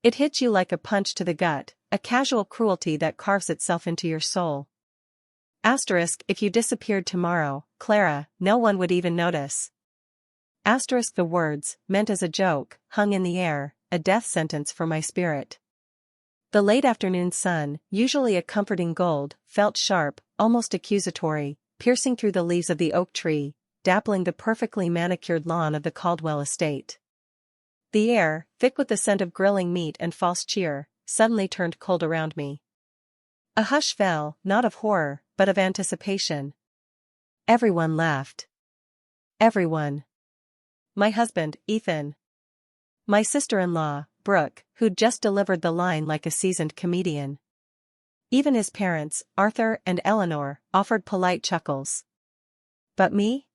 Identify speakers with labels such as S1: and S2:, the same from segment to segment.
S1: It hits you like a punch to the gut, a casual cruelty that carves itself into your soul. Asterisk, if you disappeared tomorrow, Clara, no one would even notice. Asterisk, the words, meant as a joke, hung in the air, a death sentence for my spirit. The late afternoon sun, usually a comforting gold, felt sharp, almost accusatory, piercing through the leaves of the oak tree, dappling the perfectly manicured lawn of the Caldwell estate. The air, thick with the scent of grilling meat and false cheer, suddenly turned cold around me. A hush fell, not of horror, but of anticipation. Everyone laughed. Everyone. My husband, Ethan. My sister-in-law, Brooke, who'd just delivered the line like a seasoned comedian. Even his parents, Arthur and Eleanor, offered polite chuckles. But me?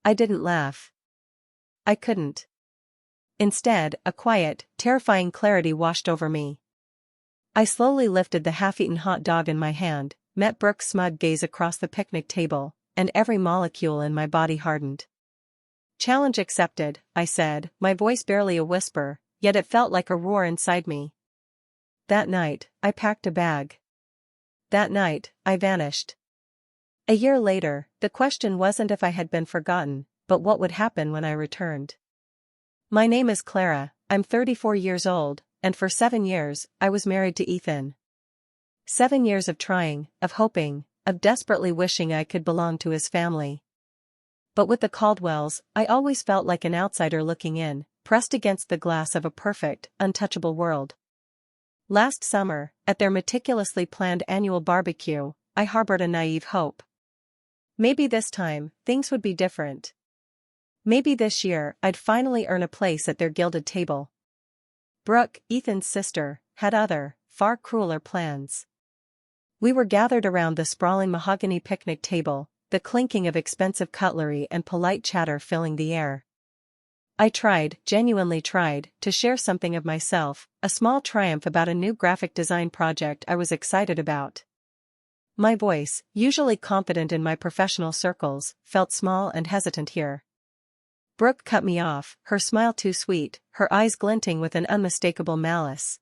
S1: I didn't laugh. I couldn't. Instead, a quiet, terrifying clarity washed over me. I slowly lifted the half-eaten hot dog in my hand, met Brooke's smug gaze across the picnic table, and every molecule in my body hardened. Challenge accepted, I said, my voice barely a whisper, yet it felt like a roar inside me. That night, I packed a bag. That night, I vanished. A year later, the question wasn't if I had been forgotten, but what would happen when I returned. My name is Clara, I'm 34 years old, and for 7 years, I was married to Ethan. 7 years of trying, of hoping, of desperately wishing I could belong to his family. But with the Caldwells, I always felt like an outsider looking in, pressed against the glass of a perfect, untouchable world. Last summer, at their meticulously planned annual barbecue, I harbored a naive hope. Maybe this time, things would be different. Maybe this year I'd finally earn a place at their gilded table. Brooke, Ethan's sister, had other, far crueler plans. We were gathered around the sprawling mahogany picnic table, the clinking of expensive cutlery and polite chatter filling the air. I tried, genuinely tried, to share something of myself, a small triumph about a new graphic design project I was excited about. My voice, usually confident in my professional circles, felt small and hesitant here. Brooke cut me off, her smile too sweet, her eyes glinting with an unmistakable malice.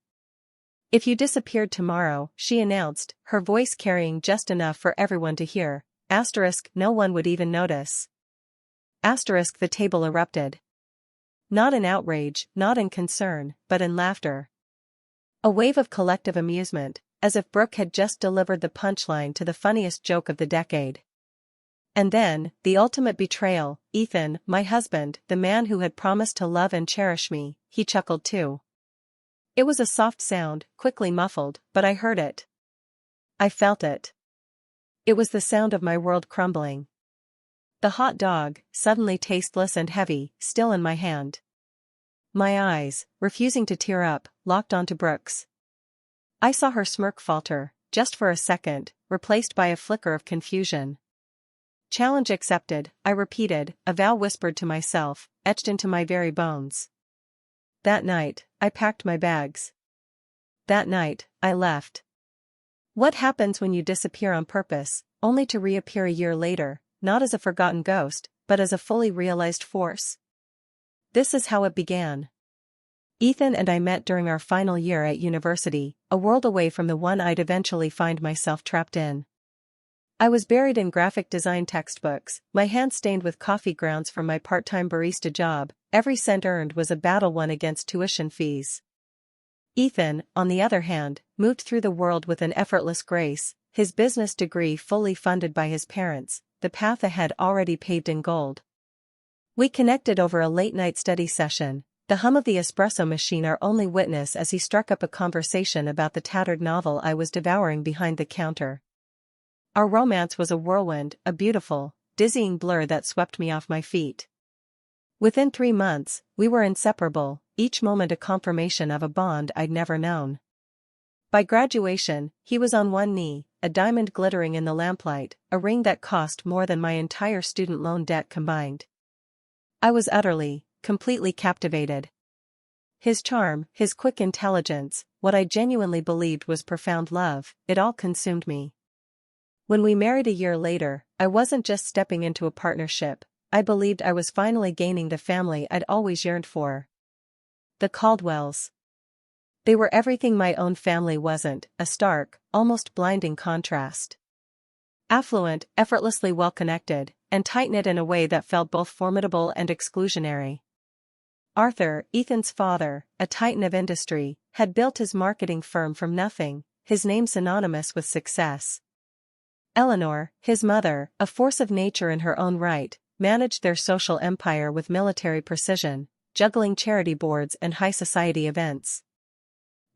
S1: If you disappeared tomorrow, she announced, her voice carrying just enough for everyone to hear. Asterisk, no one would even notice. Asterisk, the table erupted. Not in outrage, not in concern, but in laughter. A wave of collective amusement, as if Brooke had just delivered the punchline to the funniest joke of the decade. And then, the ultimate betrayal, Ethan, my husband, the man who had promised to love and cherish me, he chuckled too. It was a soft sound, quickly muffled, but I heard it. I felt it. It was the sound of my world crumbling. The hot dog, suddenly tasteless and heavy, still in my hand. My eyes, refusing to tear up, locked onto Brooke's. I saw her smirk falter, just for a second, replaced by a flicker of confusion. Challenge accepted, I repeated, a vow whispered to myself, etched into my very bones. That night, I packed my bags. That night, I left. What happens when you disappear on purpose, only to reappear a year later, not as a forgotten ghost, but as a fully realized force? This is how it began. Ethan and I met during our final year at university, a world away from the one I'd eventually find myself trapped in. I was buried in graphic design textbooks, my hands stained with coffee grounds from my part-time barista job, every cent earned was a battle won against tuition fees. Ethan, on the other hand, moved through the world with an effortless grace, his business degree fully funded by his parents, the path ahead already paved in gold. We connected over a late-night study session, the hum of the espresso machine our only witness as he struck up a conversation about the tattered novel I was devouring behind the counter. Our romance was a whirlwind, a beautiful, dizzying blur that swept me off my feet. Within 3 months, we were inseparable, each moment a confirmation of a bond I'd never known. By graduation, he was on one knee, a diamond glittering in the lamplight, a ring that cost more than my entire student loan debt combined. I was utterly, completely captivated. His charm, his quick intelligence, what I genuinely believed was profound love, it all consumed me. When we married a year later, I wasn't just stepping into a partnership, I believed I was finally gaining the family I'd always yearned for. The Caldwells. They were everything my own family wasn't, a stark, almost blinding contrast. Affluent, effortlessly well-connected, and tight-knit in a way that felt both formidable and exclusionary. Arthur, Ethan's father, a titan of industry, had built his marketing firm from nothing, his name synonymous with success. Eleanor, his mother, a force of nature in her own right, managed their social empire with military precision, juggling charity boards and high society events.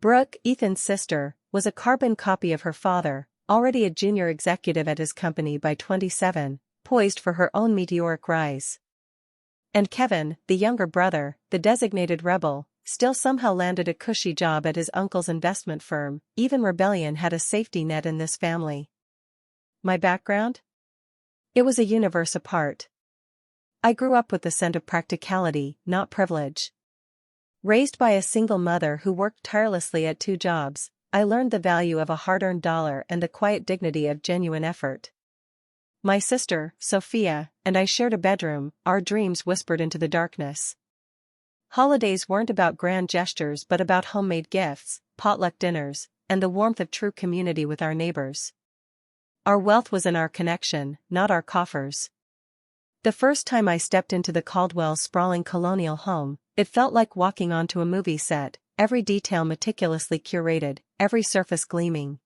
S1: Brooke, Ethan's sister, was a carbon copy of her father, already a junior executive at his company by 27, poised for her own meteoric rise. And Kevin, the younger brother, the designated rebel, still somehow landed a cushy job at his uncle's investment firm. Even rebellion had a safety net in this family. My background? It was a universe apart. I grew up with the scent of practicality, not privilege. Raised by a single mother who worked tirelessly at 2 jobs, I learned the value of a hard-earned dollar and the quiet dignity of genuine effort. My sister, Sophia, and I shared a bedroom, our dreams whispered into the darkness. Holidays weren't about grand gestures but about homemade gifts, potluck dinners, and the warmth of true community with our neighbors. Our wealth was in our connection, not our coffers. The first time I stepped into the Caldwell's sprawling colonial home, it felt like walking onto a movie set, every detail meticulously curated, every surface gleaming.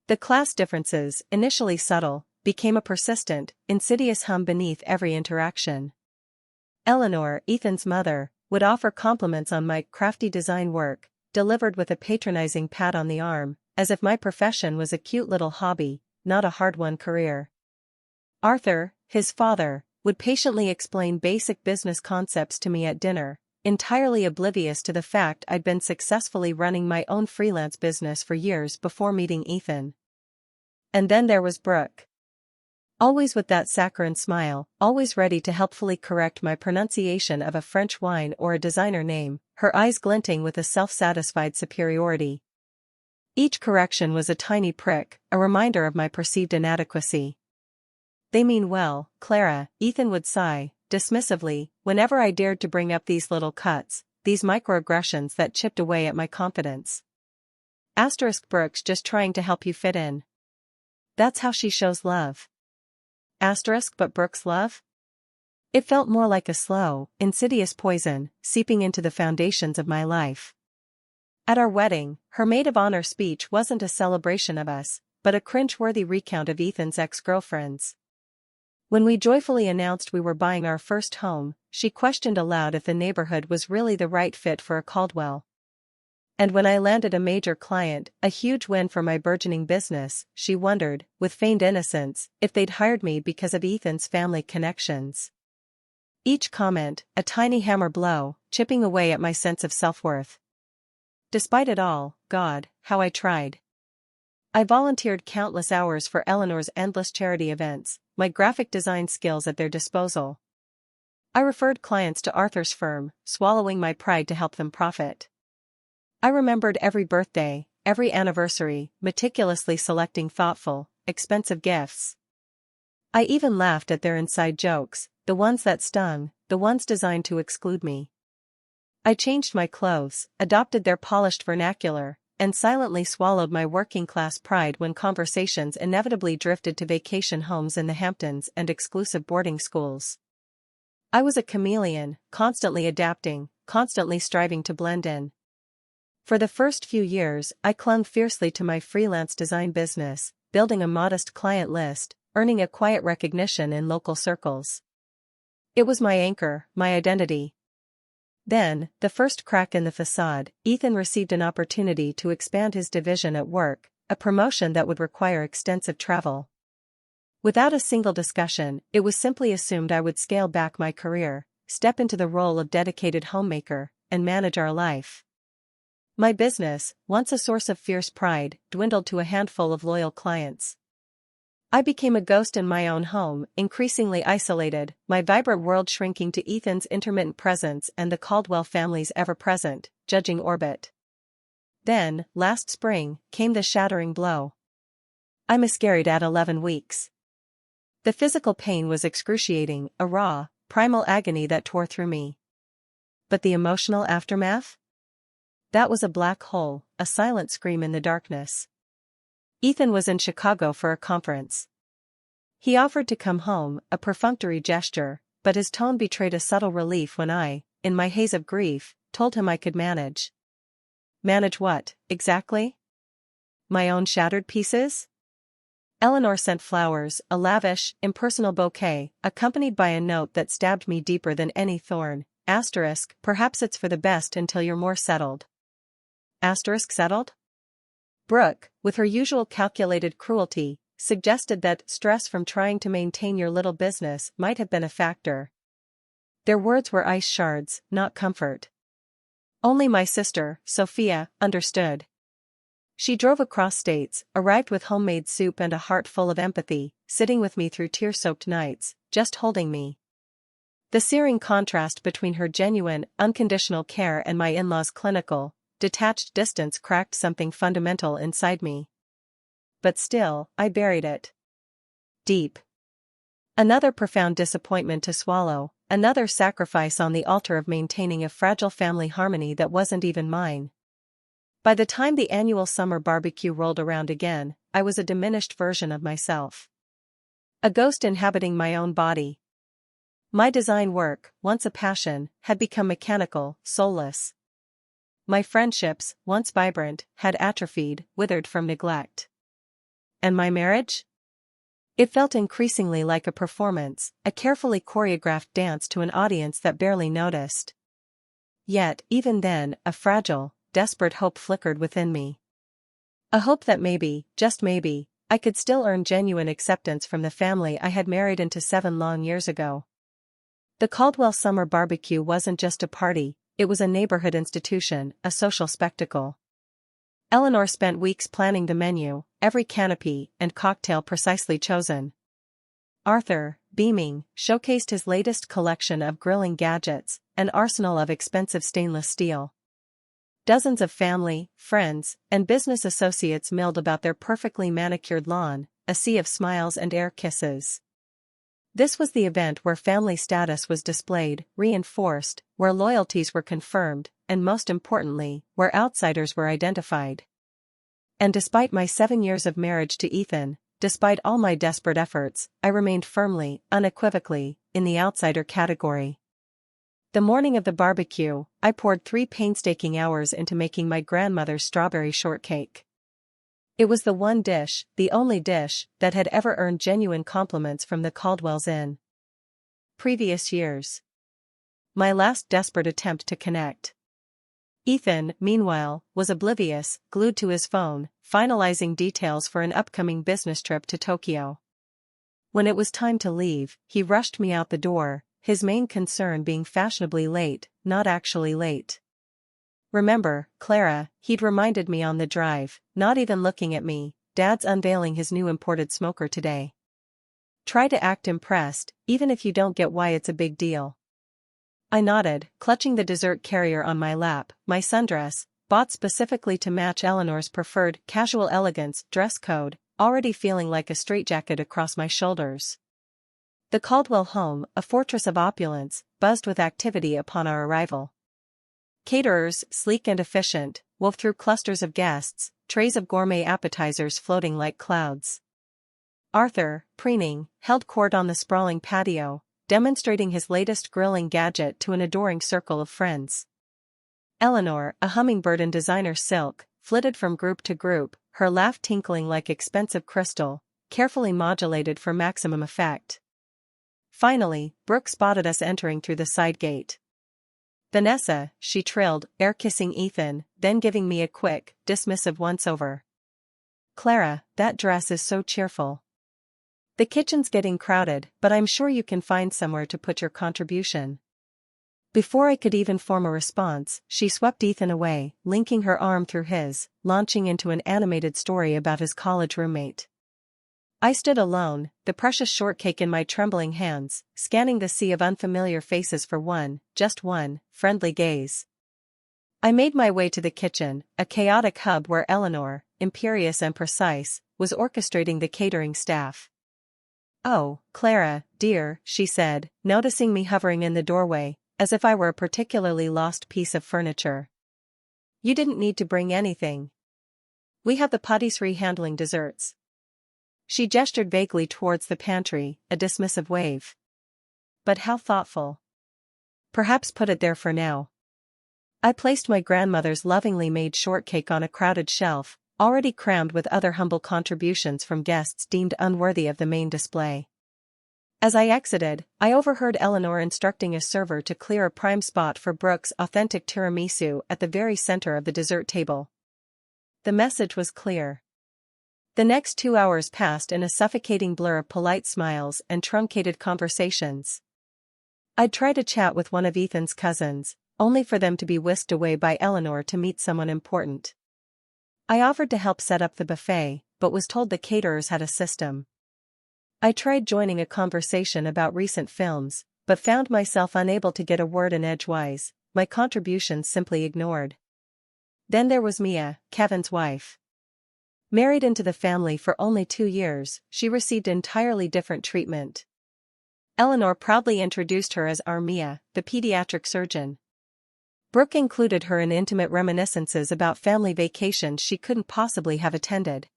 S1: The class differences, initially subtle, became a persistent, insidious hum beneath every interaction. Eleanor, Ethan's mother, would offer compliments on my crafty design work, delivered with a patronizing pat on the arm, as if my profession was a cute little hobby, not a hard-won career. Arthur, his father, would patiently explain basic business concepts to me at dinner, entirely oblivious to the fact I'd been successfully running my own freelance business for years before meeting Ethan. And then there was Brooke. Always with that saccharine smile, always ready to helpfully correct my pronunciation of a French wine or a designer name, her eyes glinting with a self-satisfied superiority. Each correction was a tiny prick, a reminder of my perceived inadequacy. "They mean well, Clara," Ethan would sigh, dismissively, whenever I dared to bring up these little cuts, these microaggressions that chipped away at my confidence. Brooke's just trying to help you fit in. That's how she shows love. But Brooke's love? It felt more like a slow, insidious poison, seeping into the foundations of my life. At our wedding, her maid of honor speech wasn't a celebration of us, but a cringe-worthy recount of Ethan's ex-girlfriends. When we joyfully announced we were buying our first home, she questioned aloud if the neighborhood was really the right fit for a Caldwell. And when I landed a major client, a huge win for my burgeoning business, she wondered, with feigned innocence, if they'd hired me because of Ethan's family connections. Each comment, a tiny hammer blow, chipping away at my sense of self-worth. Despite it all, God, how I tried. I volunteered countless hours for Eleanor's endless charity events, my graphic design skills at their disposal. I referred clients to Arthur's firm, swallowing my pride to help them profit. I remembered every birthday, every anniversary, meticulously selecting thoughtful, expensive gifts. I even laughed at their inside jokes, the ones that stung, the ones designed to exclude me. I changed my clothes, adopted their polished vernacular, and silently swallowed my working-class pride when conversations inevitably drifted to vacation homes in the Hamptons and exclusive boarding schools. I was a chameleon, constantly adapting, constantly striving to blend in. For the first few years, I clung fiercely to my freelance design business, building a modest client list, earning a quiet recognition in local circles. It was my anchor, my identity. Then, the first crack in the facade, Ethan received an opportunity to expand his division at work, a promotion that would require extensive travel. Without a single discussion, it was simply assumed I would scale back my career, step into the role of dedicated homemaker, and manage our life. My business, once a source of fierce pride, dwindled to a handful of loyal clients. I became a ghost in my own home, increasingly isolated, my vibrant world shrinking to Ethan's intermittent presence and the Caldwell family's ever-present, judging orbit. Then, last spring, came the shattering blow. I miscarried at 11 weeks. The physical pain was excruciating, a raw, primal agony that tore through me. But the emotional aftermath? That was a black hole, a silent scream in the darkness. Ethan was in Chicago for a conference. He offered to come home, a perfunctory gesture, but his tone betrayed a subtle relief when I, in my haze of grief, told him I could manage. Manage what, exactly? My own shattered pieces? Eleanor sent flowers, a lavish, impersonal bouquet, accompanied by a note that stabbed me deeper than any thorn. Asterisk, perhaps it's for the best until you're more settled. Asterisk settled? Brooke, with her usual calculated cruelty, suggested that stress from trying to maintain your little business might have been a factor. Their words were ice shards, not comfort. Only my sister, Sophia, understood. She drove across states, arrived with homemade soup and a heart full of empathy, sitting with me through tear-soaked nights, just holding me. The searing contrast between her genuine, unconditional care and my in-laws' clinical, detached distance cracked something fundamental inside me. But still, I buried it deep. Another profound disappointment to swallow, another sacrifice on the altar of maintaining a fragile family harmony that wasn't even mine. By the time the annual summer barbecue rolled around again, I was a diminished version of myself. A ghost inhabiting my own body. My design work, once a passion, had become mechanical, soulless. My friendships, once vibrant, had atrophied, withered from neglect. And my marriage? It felt increasingly like a performance, a carefully choreographed dance to an audience that barely noticed. Yet, even then, a fragile, desperate hope flickered within me. A hope that maybe, just maybe, I could still earn genuine acceptance from the family I had married into 7 long years ago. The Caldwell Summer Barbecue wasn't just a party, it was a neighborhood institution, a social spectacle. Eleanor spent weeks planning the menu, every canopy and cocktail precisely chosen. Arthur, beaming, showcased his latest collection of grilling gadgets, an arsenal of expensive stainless steel. Dozens of family, friends, and business associates milled about their perfectly manicured lawn, a sea of smiles and air kisses. This was the event where family status was displayed, reinforced, where loyalties were confirmed, and most importantly, where outsiders were identified. And despite my 7 years of marriage to Ethan, despite all my desperate efforts, I remained firmly, unequivocally, in the outsider category. The morning of the barbecue, I poured 3 painstaking hours into making my grandmother's strawberry shortcake. It was the one dish, the only dish, that had ever earned genuine compliments from the Caldwells in previous years. My last desperate attempt to connect. Ethan, meanwhile, was oblivious, glued to his phone, finalizing details for an upcoming business trip to Tokyo. When it was time to leave, he rushed me out the door, his main concern being fashionably late, not actually late. Remember, Clara, he'd reminded me on the drive, not even looking at me, Dad's unveiling his new imported smoker today. Try to act impressed, even if you don't get why it's a big deal. I nodded, clutching the dessert carrier on my lap, my sundress, bought specifically to match Eleanor's preferred casual elegance dress code, already feeling like a straitjacket across my shoulders. The Caldwell home, a fortress of opulence, buzzed with activity upon our arrival. Caterers, sleek and efficient, wove through clusters of guests, trays of gourmet appetizers floating like clouds. Arthur, preening, held court on the sprawling patio, demonstrating his latest grilling gadget to an adoring circle of friends. Eleanor, a hummingbird in designer silk, flitted from group to group, her laugh tinkling like expensive crystal, carefully modulated for maximum effect. Finally, Brooke spotted us entering through the side gate. Vanessa, she trilled, air-kissing Ethan, then giving me a quick, dismissive once-over. Clara, that dress is so cheerful. The kitchen's getting crowded, but I'm sure you can find somewhere to put your contribution. Before I could even form a response, she swept Ethan away, linking her arm through his, launching into an animated story about his college roommate. I stood alone, the precious shortcake in my trembling hands, scanning the sea of unfamiliar faces for one, just one, friendly gaze. I made my way to the kitchen, a chaotic hub where Eleanor, imperious and precise, was orchestrating the catering staff. "Oh, Clara, dear," she said, noticing me hovering in the doorway, as if I were a particularly lost piece of furniture. You didn't need to bring anything. We have the patisserie handling desserts. She gestured vaguely towards the pantry, a dismissive wave. But how thoughtful. Perhaps put it there for now. I placed my grandmother's lovingly made shortcake on a crowded shelf, already crammed with other humble contributions from guests deemed unworthy of the main display. As I exited, I overheard Eleanor instructing a server to clear a prime spot for Brooke's authentic tiramisu at the very center of the dessert table. The message was clear. The next 2 hours passed in a suffocating blur of polite smiles and truncated conversations. I'd try to chat with one of Ethan's cousins, only for them to be whisked away by Eleanor to meet someone important. I offered to help set up the buffet, but was told the caterers had a system. I tried joining a conversation about recent films, but found myself unable to get a word in edgewise, my contributions simply ignored. Then there was Mia, Kevin's wife. Married into the family for only 2 years, she received entirely different treatment. Eleanor proudly introduced her as our Mia, the pediatric surgeon. Brooke included her in intimate reminiscences about family vacations she couldn't possibly have attended.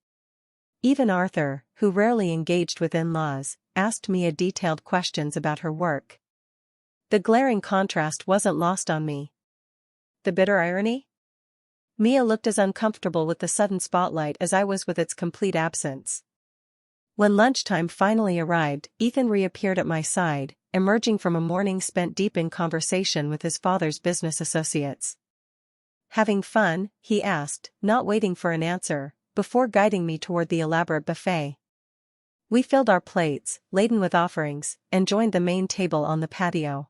S1: Even Arthur, who rarely engaged with in-laws, asked Mia detailed questions about her work. The glaring contrast wasn't lost on me. The bitter irony? Mia looked as uncomfortable with the sudden spotlight as I was with its complete absence. When lunchtime finally arrived, Ethan reappeared at my side, emerging from a morning spent deep in conversation with his father's business associates. "Having fun?" he asked, not waiting for an answer, before guiding me toward the elaborate buffet. We filled our plates, laden with offerings, and joined the main table on the patio.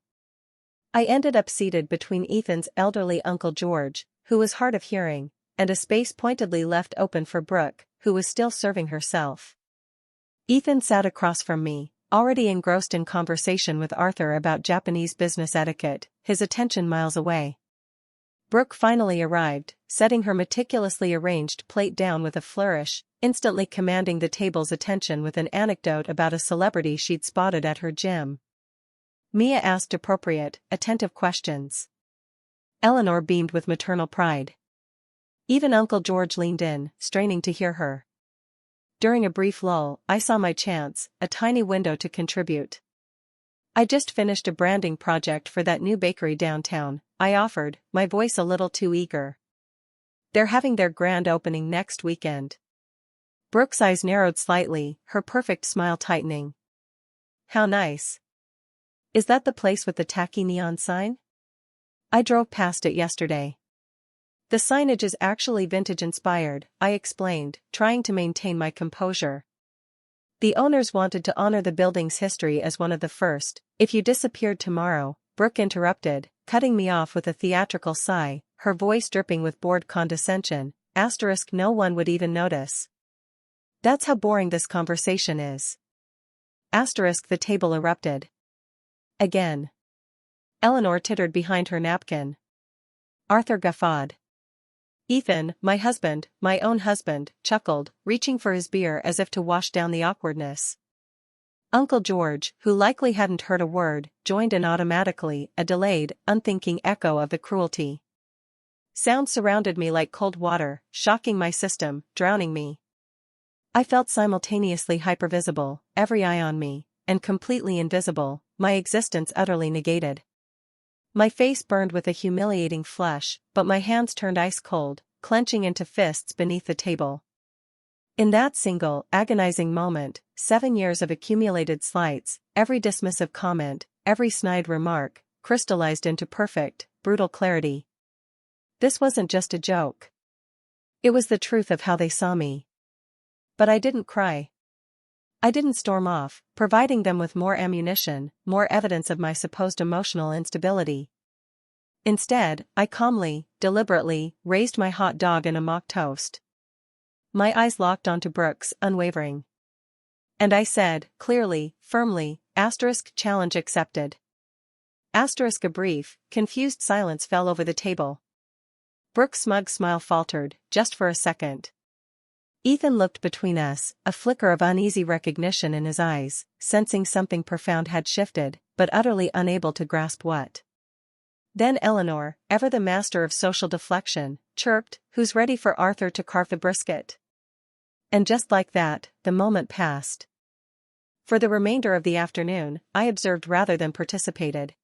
S1: I ended up seated between Ethan's elderly Uncle George, who was hard of hearing, and a space pointedly left open for Brooke, who was still serving herself. Ethan sat across from me, already engrossed in conversation with Arthur about Japanese business etiquette, his attention miles away. Brooke finally arrived, setting her meticulously arranged plate down with a flourish, instantly commanding the table's attention with an anecdote about a celebrity she'd spotted at her gym. Mia asked appropriate, attentive questions. Eleanor beamed with maternal pride. Even Uncle George leaned in, straining to hear her. During a brief lull, I saw my chance, a tiny window to contribute. "I just finished a branding project for that new bakery downtown," I offered, my voice a little too eager. "They're having their grand opening next weekend." Brooke's eyes narrowed slightly, her perfect smile tightening. "How nice. Is that the place with the tacky neon sign? I drove past it yesterday." "The signage is actually vintage-inspired," I explained, trying to maintain my composure. "The owners wanted to honor the building's history as one of the first." "If you disappeared tomorrow," Brooke interrupted, cutting me off with a theatrical sigh, her voice dripping with bored condescension, *, no one would even notice. That's how boring this conversation is. *, the table erupted. Again. Eleanor tittered behind her napkin. Arthur guffawed. Ethan, my husband, my own husband, chuckled, reaching for his beer as if to wash down the awkwardness. Uncle George, who likely hadn't heard a word, joined in automatically, a delayed, unthinking echo of the cruelty. Sound surrounded me like cold water, shocking my system, drowning me. I felt simultaneously hypervisible, every eye on me, and completely invisible, my existence utterly negated. My face burned with a humiliating flush, but my hands turned ice cold, clenching into fists beneath the table. In that single, agonizing moment, 7 years of accumulated slights, every dismissive comment, every snide remark, crystallized into perfect, brutal clarity. This wasn't just a joke. It was the truth of how they saw me. But I didn't cry. I didn't storm off, providing them with more ammunition, more evidence of my supposed emotional instability. Instead, I calmly, deliberately, raised my hot dog in a mock toast. My eyes locked onto Brooke's, unwavering. And I said, clearly, firmly, * challenge accepted. * A brief, confused silence fell over the table. Brooke's smug smile faltered, just for a second. Ethan looked between us, a flicker of uneasy recognition in his eyes, sensing something profound had shifted, but utterly unable to grasp what. Then Eleanor, ever the master of social deflection, chirped, "Who's ready for Arthur to carve the brisket?" And just like that, the moment passed. For the remainder of the afternoon, I observed rather than participated.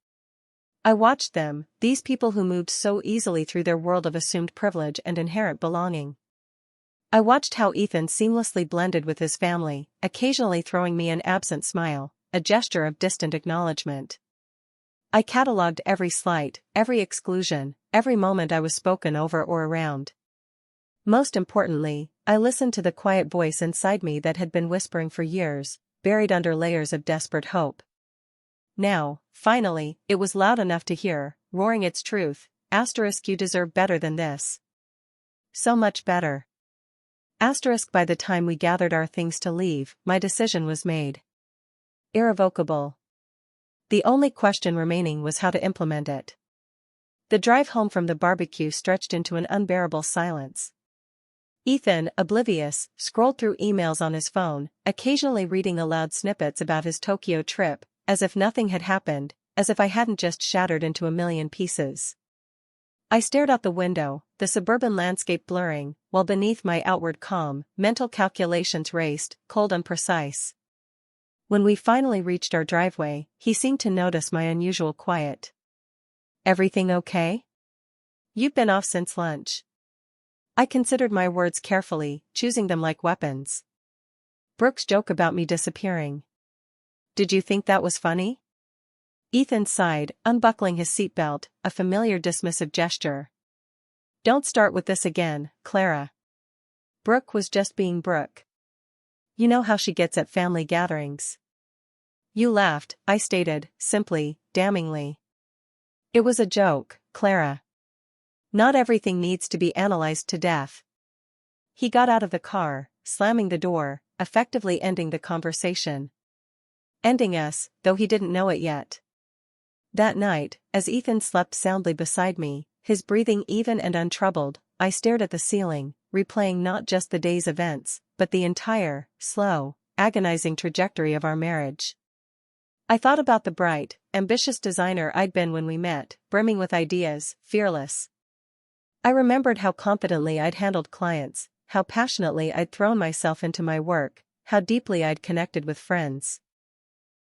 S1: I watched them, these people who moved so easily through their world of assumed privilege and inherent belonging. I watched how Ethan seamlessly blended with his family, occasionally throwing me an absent smile, a gesture of distant acknowledgement. I catalogued every slight, every exclusion, every moment I was spoken over or around. Most importantly, I listened to the quiet voice inside me that had been whispering for years, buried under layers of desperate hope. Now, finally, it was loud enough to hear, roaring its truth, "You deserve better than this. So much better." By the time we gathered our things to leave, my decision was made. Irrevocable. The only question remaining was how to implement it. The drive home from the barbecue stretched into an unbearable silence. Ethan, oblivious, scrolled through emails on his phone, occasionally reading aloud snippets about his Tokyo trip, as if nothing had happened, as if I hadn't just shattered into a million pieces. I stared out the window, the suburban landscape blurring, while beneath my outward calm, mental calculations raced, cold and precise. When we finally reached our driveway, he seemed to notice my unusual quiet. "Everything okay? You've been off since lunch." I considered my words carefully, choosing them like weapons. "Brooke's joke about me disappearing. Did you think that was funny?" Ethan sighed, unbuckling his seatbelt, a familiar dismissive gesture. "Don't start with this again, Clara. Brooke was just being Brooke. You know how she gets at family gatherings." "You laughed," I stated, simply, damningly. "It was a joke, Clara. Not everything needs to be analyzed to death." He got out of the car, slamming the door, effectively ending the conversation. Ending us, though he didn't know it yet. That night, as Ethan slept soundly beside me, his breathing even and untroubled, I stared at the ceiling, replaying not just the day's events, but the entire, slow, agonizing trajectory of our marriage. I thought about the bright, ambitious designer I'd been when we met, brimming with ideas, fearless. I remembered how confidently I'd handled clients, how passionately I'd thrown myself into my work, how deeply I'd connected with friends.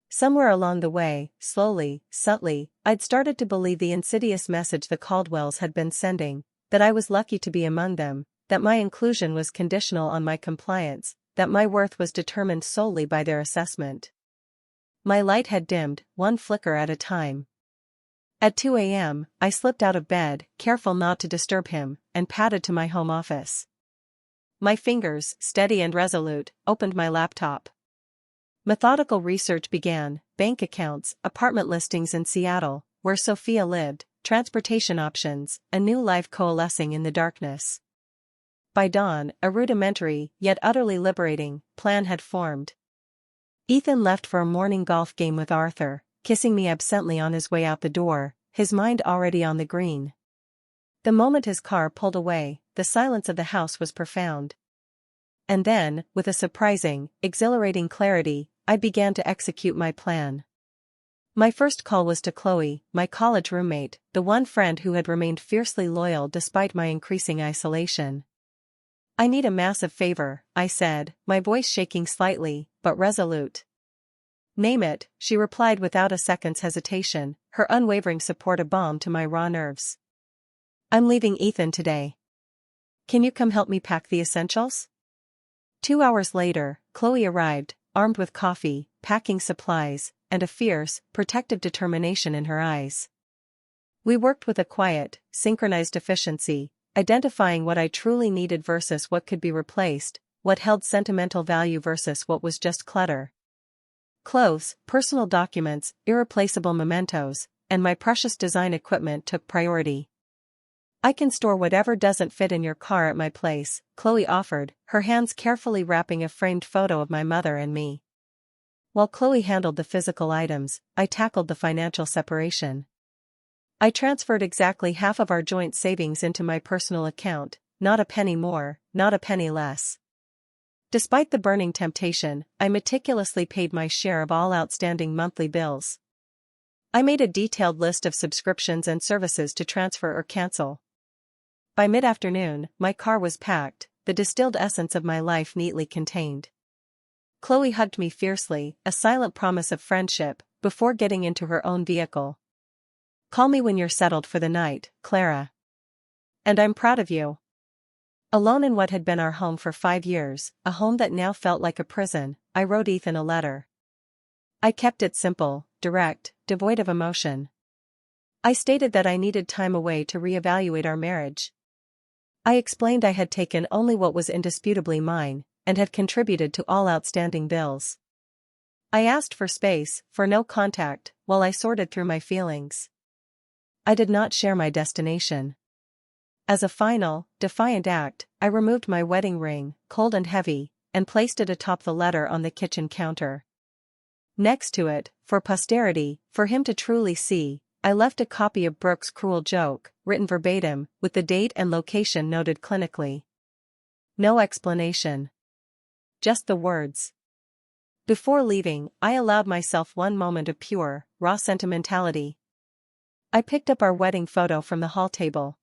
S1: Somewhere along the way, slowly, subtly, I'd started to believe the insidious message the Caldwells had been sending, that I was lucky to be among them, that my inclusion was conditional on my compliance, that my worth was determined solely by their assessment. My light had dimmed, one flicker at a time. At 2 a.m., I slipped out of bed, careful not to disturb him, and padded to my home office. My fingers, steady and resolute, opened my laptop. Methodical research began: bank accounts, apartment listings in Seattle, where Sophia lived, transportation options, a new life coalescing in the darkness. By dawn, a rudimentary, yet utterly liberating, plan had formed. Ethan left for a morning golf game with Arthur, kissing me absently on his way out the door, his mind already on the green. The moment his car pulled away, the silence of the house was profound. And then, with a surprising, exhilarating clarity, I began to execute my plan. My first call was to Chloe, my college roommate, the one friend who had remained fiercely loyal despite my increasing isolation. "I need a massive favor," I said, my voice shaking slightly, but resolute. "Name it," she replied without a second's hesitation, her unwavering support a balm to my raw nerves. "I'm leaving Ethan today. Can you come help me pack the essentials?" 2 hours later, Chloe arrived, armed with coffee, packing supplies, and a fierce, protective determination in her eyes. We worked with a quiet, synchronized efficiency, identifying what I truly needed versus what could be replaced, what held sentimental value versus what was just clutter. Clothes, personal documents, irreplaceable mementos, and my precious design equipment took priority. "I can store whatever doesn't fit in your car at my place," Chloe offered, her hands carefully wrapping a framed photo of my mother and me. While Chloe handled the physical items, I tackled the financial separation. I transferred exactly half of our joint savings into my personal account, not a penny more, not a penny less. Despite the burning temptation, I meticulously paid my share of all outstanding monthly bills. I made a detailed list of subscriptions and services to transfer or cancel. By mid-afternoon, my car was packed, the distilled essence of my life neatly contained. Chloe hugged me fiercely, a silent promise of friendship, before getting into her own vehicle. "Call me when you're settled for the night, Clara. And I'm proud of you." Alone in what had been our home for 5 years, a home that now felt like a prison, I wrote Ethan a letter. I kept it simple, direct, devoid of emotion. I stated that I needed time away to reevaluate our marriage. I explained I had taken only what was indisputably mine, and had contributed to all outstanding bills. I asked for space, for no contact, while I sorted through my feelings. I did not share my destination. As a final, defiant act, I removed my wedding ring, cold and heavy, and placed it atop the letter on the kitchen counter. Next to it, for posterity, for him to truly see, I left a copy of Brooke's cruel joke, written verbatim, with the date and location noted clinically. No explanation. Just the words. Before leaving, I allowed myself one moment of pure, raw sentimentality. I picked up our wedding photo from the hall table.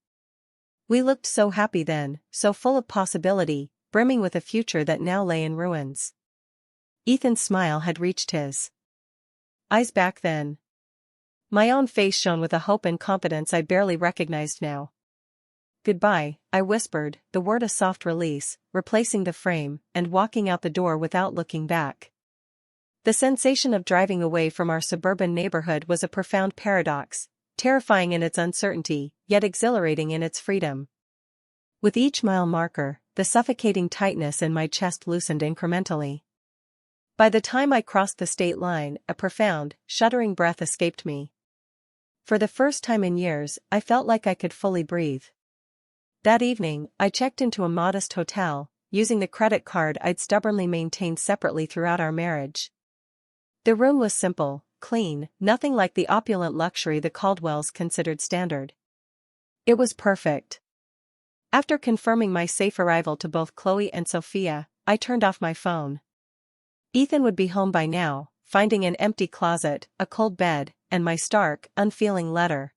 S1: We looked so happy then, so full of possibility, brimming with a future that now lay in ruins. Ethan's smile had reached his eyes back then. My own face shone with a hope and confidence I barely recognized now. "Goodbye," I whispered, the word a soft release, replacing the frame, and walking out the door without looking back. The sensation of driving away from our suburban neighborhood was a profound paradox, terrifying in its uncertainty, yet exhilarating in its freedom. With each mile marker, the suffocating tightness in my chest loosened incrementally. By the time I crossed the state line, a profound, shuddering breath escaped me. For the first time in years, I felt like I could fully breathe. That evening, I checked into a modest hotel, using the credit card I'd stubbornly maintained separately throughout our marriage. The room was simple, clean, nothing like the opulent luxury the Caldwells considered standard. It was perfect. After confirming my safe arrival to both Chloe and Sophia, I turned off my phone. Ethan would be home by now, finding an empty closet, a cold bed, and my stark, unfeeling letter.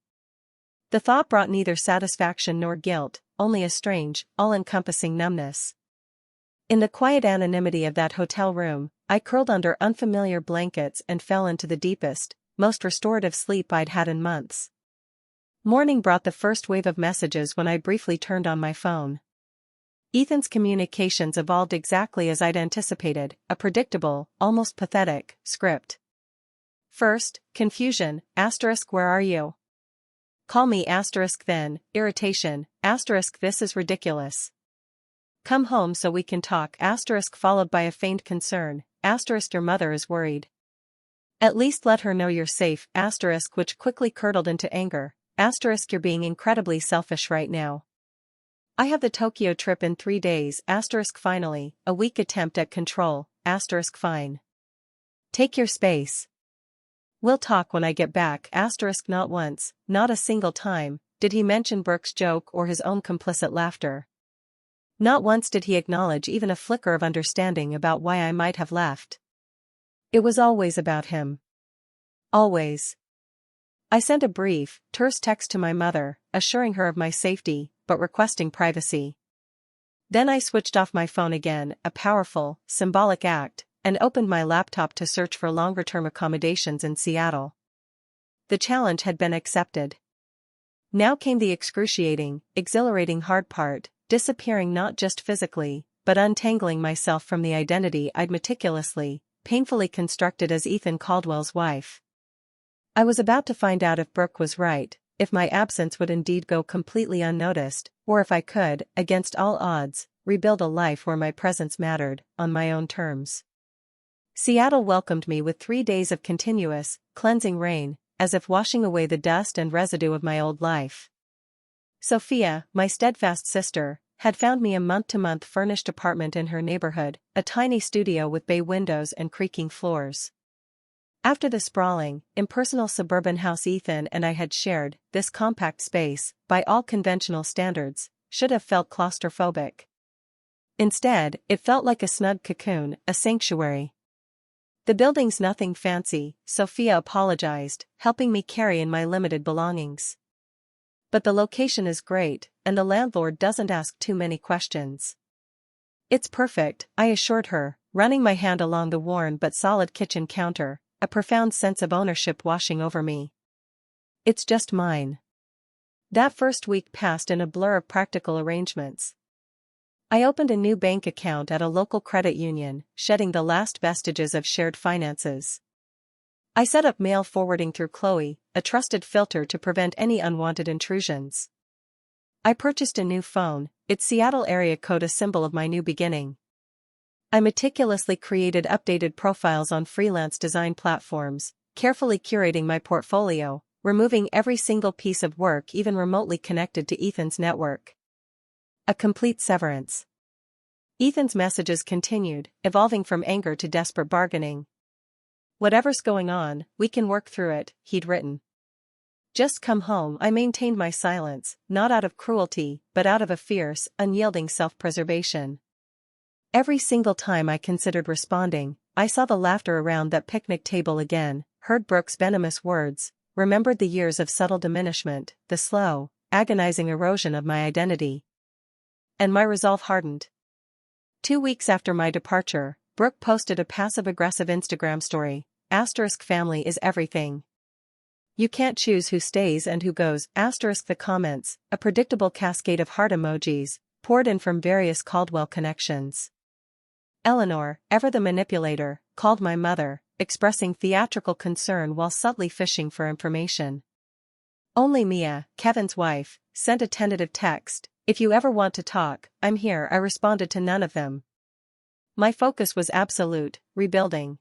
S1: The thought brought neither satisfaction nor guilt, only a strange, all-encompassing numbness. In the quiet anonymity of that hotel room, I curled under unfamiliar blankets and fell into the deepest, most restorative sleep I'd had in months. Morning brought the first wave of messages when I briefly turned on my phone. Ethan's communications evolved exactly as I'd anticipated, a predictable, almost pathetic, script. First, confusion, * where are you? Call me * then, irritation, * this is ridiculous. Come home so we can talk * followed by a feigned concern, * your mother is worried. At least let her know you're safe * which quickly curdled into anger, * you're being incredibly selfish right now. I have the Tokyo trip in 3 days * finally, a weak attempt at control, * fine. Take your space. We'll talk when I get back * not once, not a single time, did he mention Brooke's joke or his own complicit laughter. Not once did he acknowledge even a flicker of understanding about why I might have left. It was always about him. Always. I sent a brief, terse text to my mother, assuring her of my safety, but requesting privacy. Then I switched off my phone again, a powerful, symbolic act, and opened my laptop to search for longer-term accommodations in Seattle. The challenge had been accepted. Now came the excruciating, exhilarating hard part, disappearing not just physically, but untangling myself from the identity I'd meticulously, painfully constructed as Ethan Caldwell's wife. I was about to find out if Brooke was right, if my absence would indeed go completely unnoticed, or if I could, against all odds, rebuild a life where my presence mattered, on my own terms. Seattle welcomed me with 3 days of continuous, cleansing rain, as if washing away the dust and residue of my old life. Sophia, my steadfast sister, had found me a month-to-month furnished apartment in her neighborhood, a tiny studio with bay windows and creaking floors. After the sprawling, impersonal suburban house Ethan and I had shared, this compact space, by all conventional standards, should have felt claustrophobic. Instead, it felt like a snug cocoon, a sanctuary. The building's nothing fancy, Sophia apologized, helping me carry in my limited belongings. But the location is great, and the landlord doesn't ask too many questions. It's perfect, I assured her, running my hand along the worn but solid kitchen counter, a profound sense of ownership washing over me. It's just mine. That first week passed in a blur of practical arrangements. I opened a new bank account at a local credit union, shedding the last vestiges of shared finances. I set up mail forwarding through Chloe, a trusted filter to prevent any unwanted intrusions. I purchased a new phone, its Seattle area code a symbol of my new beginning. I meticulously created updated profiles on freelance design platforms, carefully curating my portfolio, removing every single piece of work even remotely connected to Ethan's network. A complete severance. Ethan's messages continued, evolving from anger to desperate bargaining. "Whatever's going on, we can work through it," he'd written. "Just come home." I maintained my silence, not out of cruelty, but out of a fierce, unyielding self-preservation. Every single time I considered responding, I saw the laughter around that picnic table again, heard Brooke's venomous words, remembered the years of subtle diminishment, the slow, agonizing erosion of my identity. And my resolve hardened. 2 weeks after my departure, Brooke posted a passive-aggressive Instagram story, *family is everything. You can't choose who stays and who goes, *. The comments, a predictable cascade of heart emojis, poured in from various Caldwell connections. Eleanor, ever the manipulator, called my mother, expressing theatrical concern while subtly fishing for information. Only Mia, Kevin's wife, sent a tentative text, "If you ever want to talk, I'm here." I responded to none of them. My focus was absolute, rebuilding.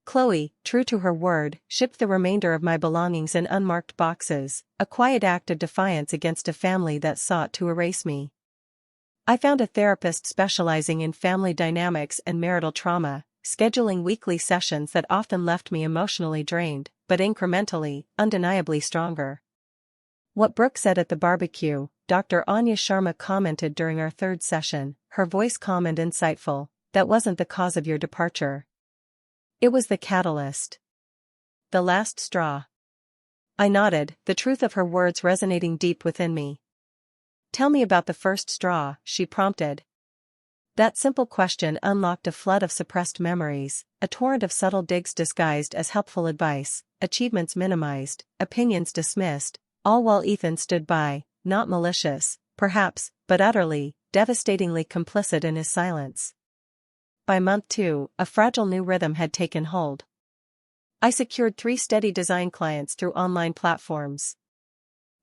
S1: Chloe, true to her word, shipped the remainder of my belongings in unmarked boxes, a quiet act of defiance against a family that sought to erase me. I found a therapist specializing in family dynamics and marital trauma, scheduling weekly sessions that often left me emotionally drained, but incrementally, undeniably stronger. What Brooke said at the barbecue, Dr. Anya Sharma commented during our third session, her voice calm and insightful, "That wasn't the cause of your departure. It was the catalyst. The last straw." I nodded, the truth of her words resonating deep within me. "Tell me about the first straw," she prompted. That simple question unlocked a flood of suppressed memories, a torrent of subtle digs disguised as helpful advice, achievements minimized, opinions dismissed, all while Ethan stood by, not malicious, perhaps, but utterly, devastatingly complicit in his silence. By month 2, a fragile new rhythm had taken hold. I secured 3 steady design clients through online platforms.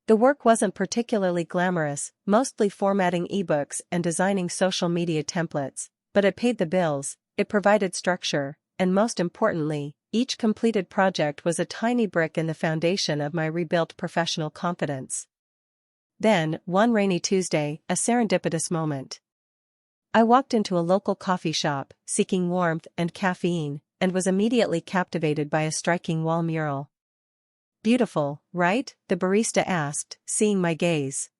S1: The work wasn't particularly glamorous, mostly formatting ebooks and designing social media templates, but it paid the bills, it provided structure, and most importantly, each completed project was a tiny brick in the foundation of my rebuilt professional confidence. Then, one rainy Tuesday, a serendipitous moment. I walked into a local coffee shop, seeking warmth and caffeine, and was immediately captivated by a striking wall mural. "Beautiful, right?" the barista asked, seeing my gaze.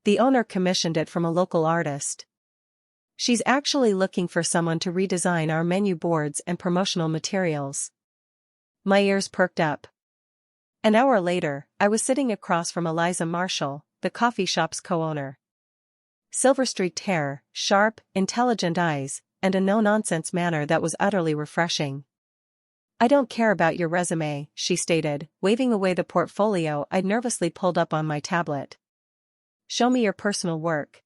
S1: "The owner commissioned it from a local artist. She's actually looking for someone to redesign our menu boards and promotional materials." My ears perked up. An hour later, I was sitting across from Eliza Marshall, the coffee shop's co-owner. Silver-streaked hair, sharp, intelligent eyes, and a no-nonsense manner that was utterly refreshing. "I don't care about your resume," she stated, waving away the portfolio I'd nervously pulled up on my tablet. "Show me your personal work.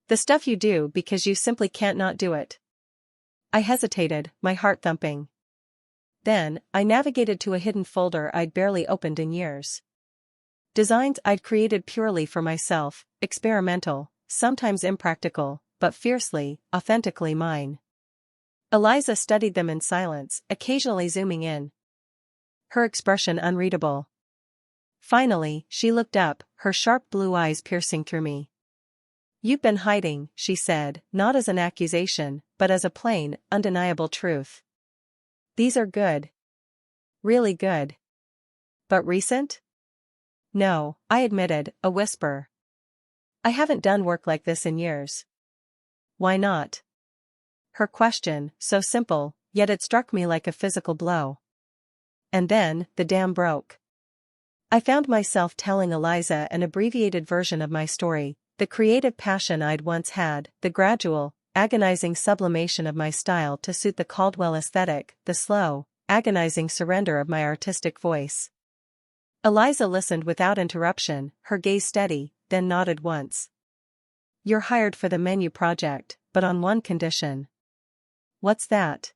S1: The stuff you do because you simply can't not do it." I hesitated, my heart thumping. Then, I navigated to a hidden folder I'd barely opened in years. Designs I'd created purely for myself, experimental, sometimes impractical, but fiercely, authentically mine. Eliza studied them in silence, occasionally zooming in. Her expression unreadable. Finally, she looked up, her sharp blue eyes piercing through me. "You've been hiding," she said, not as an accusation, but as a plain, undeniable truth. "These are good. Really good. But recent?" "No," I admitted, a whisper. "I haven't done work like this in years." "Why not?" Her question, so simple, yet it struck me like a physical blow. And then, the dam broke. I found myself telling Eliza an abbreviated version of my story, the creative passion I'd once had, the gradual, agonizing sublimation of my style to suit the Caldwell aesthetic, the slow, agonizing surrender of my artistic voice. Eliza listened without interruption, her gaze steady, then nodded once. "You're hired for the menu project, but on one condition." "What's that?"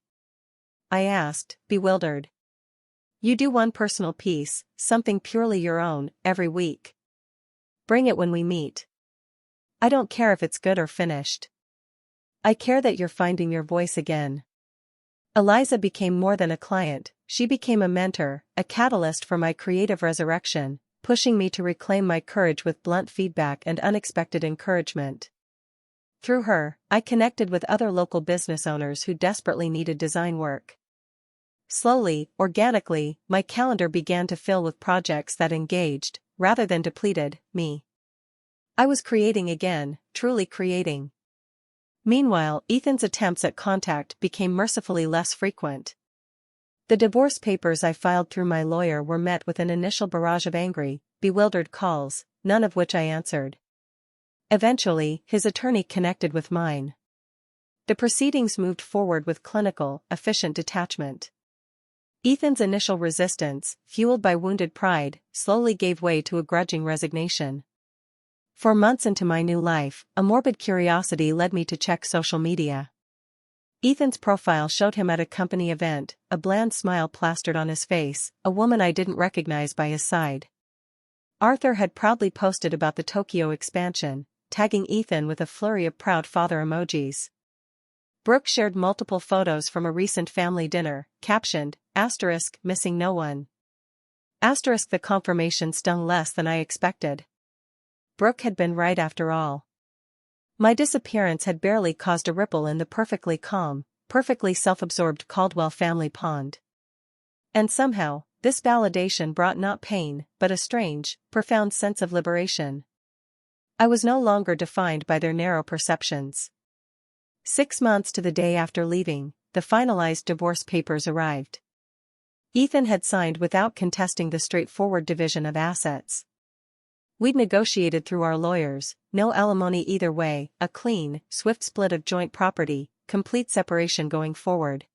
S1: I asked, bewildered. "You do one personal piece, something purely your own, every week. Bring it when we meet. I don't care if it's good or finished. I care that you're finding your voice again." Eliza became more than a client, she became a mentor, a catalyst for my creative resurrection, pushing me to reclaim my courage with blunt feedback and unexpected encouragement. Through her, I connected with other local business owners who desperately needed design work. Slowly, organically, my calendar began to fill with projects that engaged, rather than depleted, me. I was creating again, truly creating. Meanwhile, Ethan's attempts at contact became mercifully less frequent. The divorce papers I filed through my lawyer were met with an initial barrage of angry, bewildered calls, none of which I answered. Eventually, his attorney connected with mine. The proceedings moved forward with clinical, efficient detachment. Ethan's initial resistance, fueled by wounded pride, slowly gave way to a grudging resignation. 4 months into my new life, a morbid curiosity led me to check social media. Ethan's profile showed him at a company event, a bland smile plastered on his face, a woman I didn't recognize by his side. Arthur had proudly posted about the Tokyo expansion, tagging Ethan with a flurry of proud father emojis. Brooke shared multiple photos from a recent family dinner, captioned, *, missing no one. *, the confirmation stung less than I expected. Brooke had been right after all. My disappearance had barely caused a ripple in the perfectly calm, perfectly self-absorbed Caldwell family pond. And somehow, this validation brought not pain, but a strange, profound sense of liberation. I was no longer defined by their narrow perceptions. 6 months to the day after leaving, the finalized divorce papers arrived. Ethan had signed without contesting the straightforward division of assets. We'd negotiated through our lawyers, no alimony either way, a clean, swift split of joint property, complete separation going forward.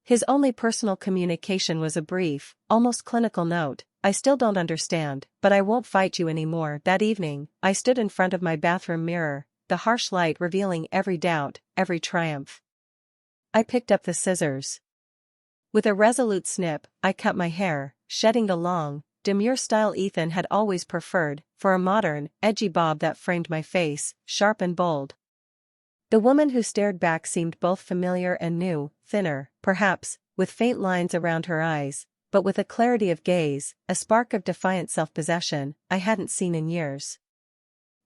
S1: His only personal communication was a brief, almost clinical note, "I still don't understand, but I won't fight you anymore." That evening, I stood in front of my bathroom mirror, the harsh light revealing every doubt, every triumph. I picked up the scissors. With a resolute snip, I cut my hair, shedding the long, demure style Ethan had always preferred, for a modern, edgy bob that framed my face, sharp and bold. The woman who stared back seemed both familiar and new, thinner, perhaps, with faint lines around her eyes, but with a clarity of gaze, a spark of defiant self-possession, I hadn't seen in years.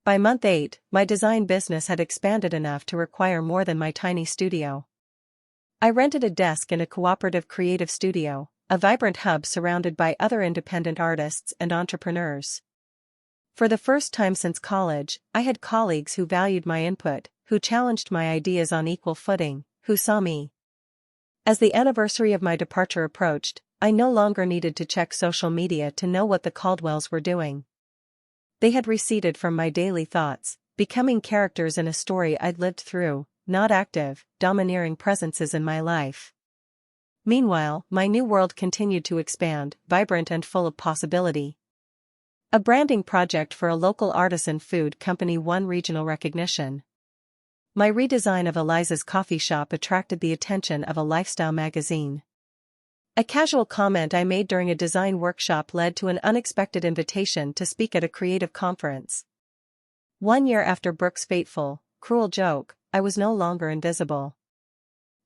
S1: By month 8, my design business had expanded enough to require more than my tiny studio. I rented a desk in a cooperative creative studio, a vibrant hub surrounded by other independent artists and entrepreneurs. For the first time since college, I had colleagues who valued my input, who challenged my ideas on equal footing, who saw me. As the anniversary of my departure approached, I no longer needed to check social media to know what the Caldwells were doing. They had receded from my daily thoughts, becoming characters in a story I'd lived through, not active, domineering presences in my life. Meanwhile, my new world continued to expand, vibrant and full of possibility. A branding project for a local artisan food company won regional recognition. My redesign of Eliza's coffee shop attracted the attention of a lifestyle magazine. A casual comment I made during a design workshop led to an unexpected invitation to speak at a creative conference. 1 year after Brooke's fateful, cruel joke, I was no longer invisible.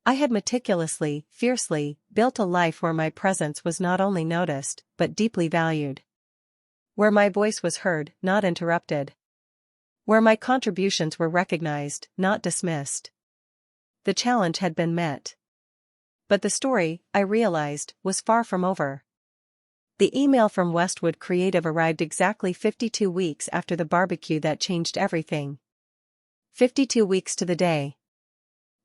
S1: I had meticulously, fiercely, built a life where my presence was not only noticed, but deeply valued. Where my voice was heard, not interrupted. Where my contributions were recognized, not dismissed. The challenge had been met. But the story, I realized, was far from over. The email from Westwood Creative arrived exactly 52 weeks after the barbecue that changed everything. 52 weeks to the day.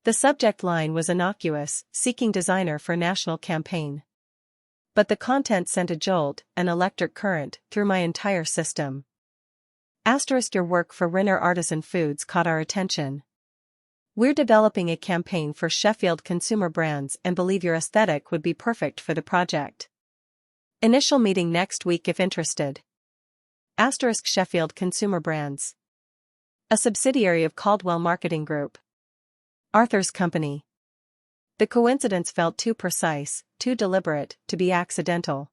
S1: The subject line was innocuous, seeking designer for national campaign. But the content sent a jolt, an electric current, through my entire system. Your work for Rinner Artisan Foods caught our attention. We're developing a campaign for Sheffield consumer brands and believe your aesthetic would be perfect for the project. Initial meeting next week if interested. Sheffield Consumer Brands. A subsidiary of Caldwell Marketing Group. Arthur's company. The coincidence felt too precise, too deliberate, to be accidental.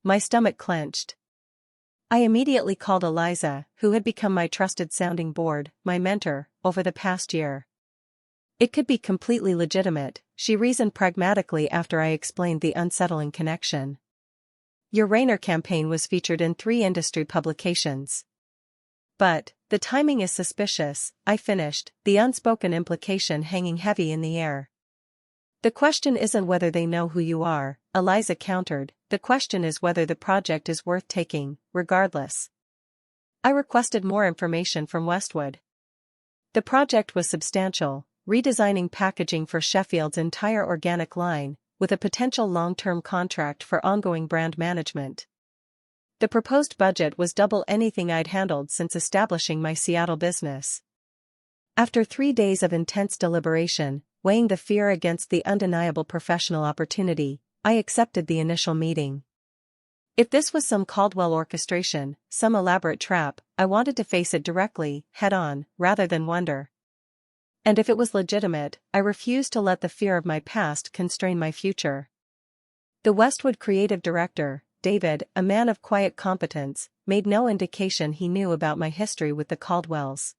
S1: My stomach clenched. I immediately called Eliza, who had become my trusted sounding board, my mentor, over the past year. It could be completely legitimate, she reasoned pragmatically after I explained the unsettling connection. Your Rainer campaign was featured in 3 industry publications. But, the timing is suspicious, I finished, the unspoken implication hanging heavy in the air. The question isn't whether they know who you are, Eliza countered, the question is whether the project is worth taking, regardless. I requested more information from Westwood. The project was substantial, redesigning packaging for Sheffield's entire organic line, with a potential long-term contract for ongoing brand management. The proposed budget was double anything I'd handled since establishing my Seattle business. After 3 days of intense deliberation, weighing the fear against the undeniable professional opportunity, I accepted the initial meeting. If this was some Caldwell orchestration, some elaborate trap, I wanted to face it directly, head-on, rather than wonder. And if it was legitimate, I refused to let the fear of my past constrain my future. The Westwood creative director, David, a man of quiet competence, made no indication he knew about my history with the Caldwells.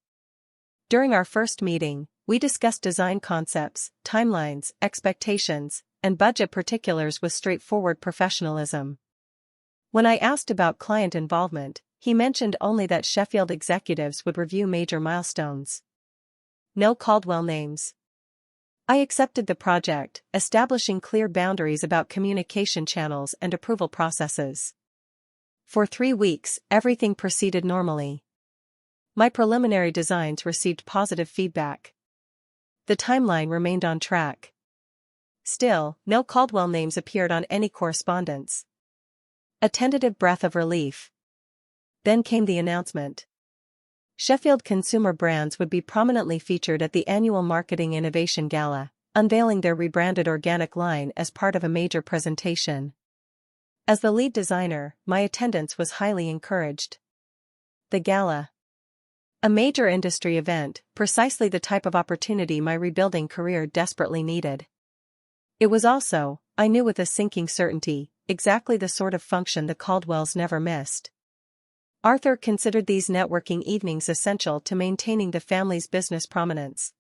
S1: During our first meeting, we discussed design concepts, timelines, expectations, and budget particulars with straightforward professionalism. When I asked about client involvement, he mentioned only that Sheffield executives would review major milestones. No Caldwell names. I accepted the project, establishing clear boundaries about communication channels and approval processes. For 3 weeks, everything proceeded normally. My preliminary designs received positive feedback. The timeline remained on track. Still, no Caldwell names appeared on any correspondence. A tentative breath of relief. Then came the announcement. Sheffield Consumer Brands would be prominently featured at the annual Marketing Innovation Gala, unveiling their rebranded organic line as part of a major presentation. As the lead designer, my attendance was highly encouraged. The gala. A major industry event, precisely the type of opportunity my rebuilding career desperately needed. It was also, I knew with a sinking certainty, exactly the sort of function the Caldwells never missed. Arthur considered these networking evenings essential to maintaining the family's business prominence.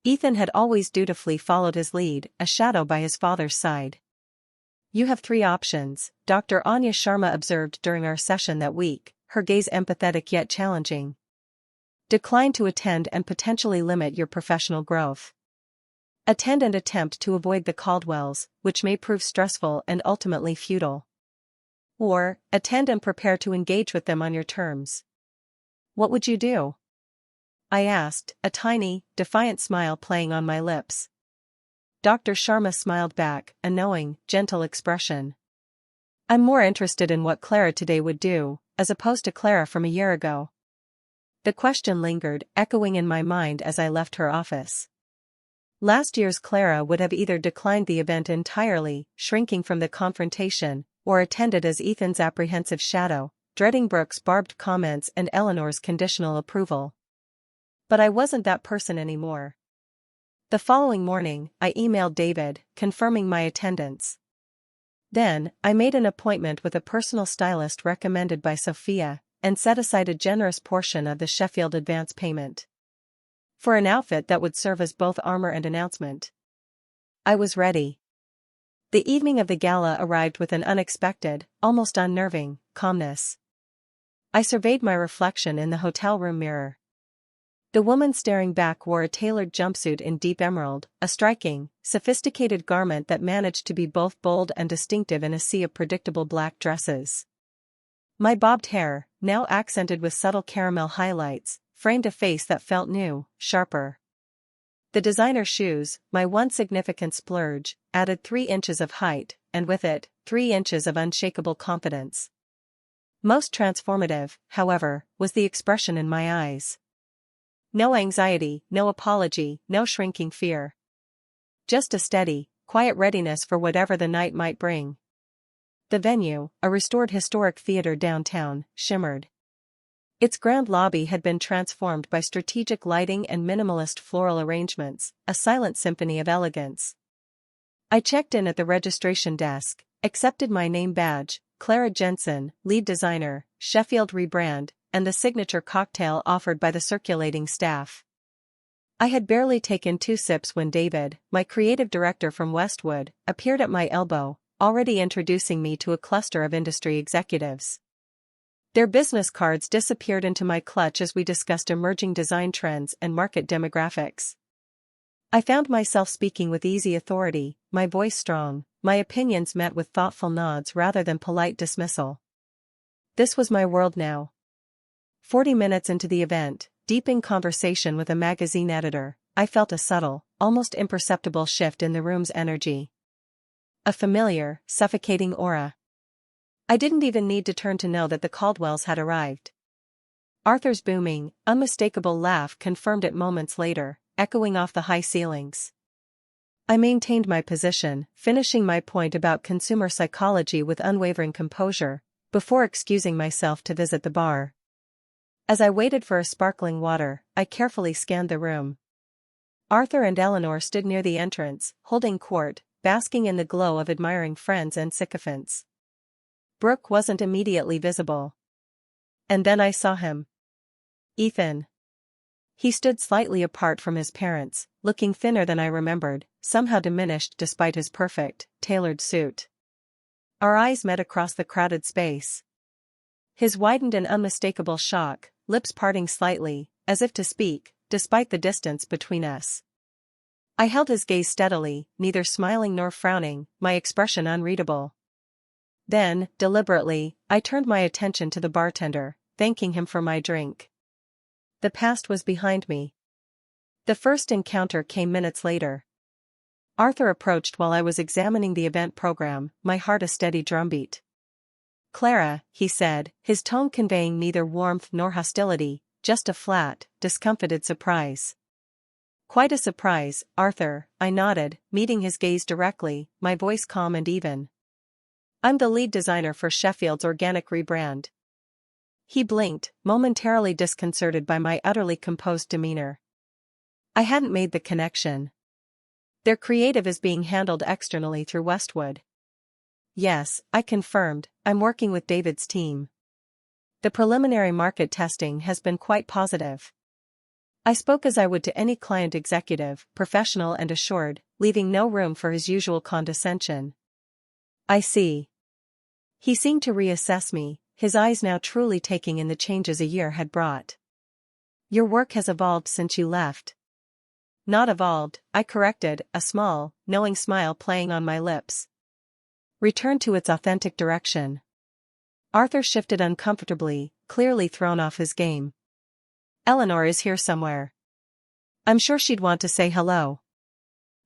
S1: Ethan had always dutifully followed his lead, a shadow by his father's side. You have 3 options, Dr. Anya Sharma observed during our session that week, her gaze empathetic yet challenging. Decline to attend and potentially limit your professional growth. Attend and attempt to avoid the Caldwells, which may prove stressful and ultimately futile. Or, attend and prepare to engage with them on your terms. What would you do? I asked, a tiny, defiant smile playing on my lips. Dr. Sharma smiled back, a knowing, gentle expression. I'm more interested in what Clara today would do, as opposed to Clara from a year ago. The question lingered, echoing in my mind as I left her office. Last year's Clara would have either declined the event entirely, shrinking from the confrontation, or attended as Ethan's apprehensive shadow, dreading Brooke's barbed comments and Eleanor's conditional approval. But I wasn't that person anymore. The following morning, I emailed David, confirming my attendance. Then, I made an appointment with a personal stylist recommended by Sophia, and set aside a generous portion of the Sheffield advance payment. For an outfit that would serve as both armor and announcement. I was ready. The evening of the gala arrived with an unexpected, almost unnerving, calmness. I surveyed my reflection in the hotel room mirror. The woman staring back wore a tailored jumpsuit in deep emerald, a striking, sophisticated garment that managed to be both bold and distinctive in a sea of predictable black dresses. My bobbed hair, now accented with subtle caramel highlights, framed a face that felt new, sharper. The designer shoes, my one significant splurge, added 3 inches of height, and with it, 3 inches of unshakable confidence. Most transformative, however, was the expression in my eyes. No anxiety, no apology, no shrinking fear. Just a steady, quiet readiness for whatever the night might bring. The venue, a restored historic theater downtown, shimmered. Its grand lobby had been transformed by strategic lighting and minimalist floral arrangements, a silent symphony of elegance. I checked in at the registration desk, accepted my name badge, Clara Jensen, lead designer, Sheffield rebrand, and the signature cocktail offered by the circulating staff. I had barely taken 2 sips when David, my creative director from Westwood, appeared at my elbow, already introducing me to a cluster of industry executives. Their business cards disappeared into my clutch as we discussed emerging design trends and market demographics. I found myself speaking with easy authority, my voice strong, my opinions met with thoughtful nods rather than polite dismissal. This was my world now. 40 minutes into the event, deep in conversation with a magazine editor, I felt a subtle, almost imperceptible shift in the room's energy. A familiar, suffocating aura. I didn't even need to turn to know that the Caldwells had arrived. Arthur's booming, unmistakable laugh confirmed it moments later, echoing off the high ceilings. I maintained my position, finishing my point about consumer psychology with unwavering composure, before excusing myself to visit the bar. As I waited for a sparkling water, I carefully scanned the room. Arthur and Eleanor stood near the entrance, holding court, basking in the glow of admiring friends and sycophants. Brooke wasn't immediately visible. And then I saw him. Ethan. He stood slightly apart from his parents, looking thinner than I remembered, somehow diminished despite his perfect, tailored suit. Our eyes met across the crowded space. His widened and unmistakable shock, lips parting slightly, as if to speak, despite the distance between us. I held his gaze steadily, neither smiling nor frowning, my expression unreadable. Then, deliberately, I turned my attention to the bartender, thanking him for my drink. The past was behind me. The first encounter came minutes later. Arthur approached while I was examining the event program, my heart a steady drumbeat. "Clara," he said, his tone conveying neither warmth nor hostility, just a flat, discomfited surprise. "Quite a surprise, Arthur," I nodded, meeting his gaze directly, my voice calm and even. "I'm the lead designer for Sheffield's organic rebrand." He blinked, momentarily disconcerted by my utterly composed demeanor. I hadn't made the connection. Their creative is being handled externally through Westwood. "Yes," I confirmed, "I'm working with David's team. The preliminary market testing has been quite positive." I spoke as I would to any client executive, professional and assured, leaving no room for his usual condescension. "I see." He seemed to reassess me, his eyes now truly taking in the changes a year had brought. "Your work has evolved since you left." "Not evolved," I corrected, a small, knowing smile playing on my lips. "Returned to its authentic direction." Arthur shifted uncomfortably, clearly thrown off his game. "Eleanor is here somewhere. I'm sure she'd want to say hello."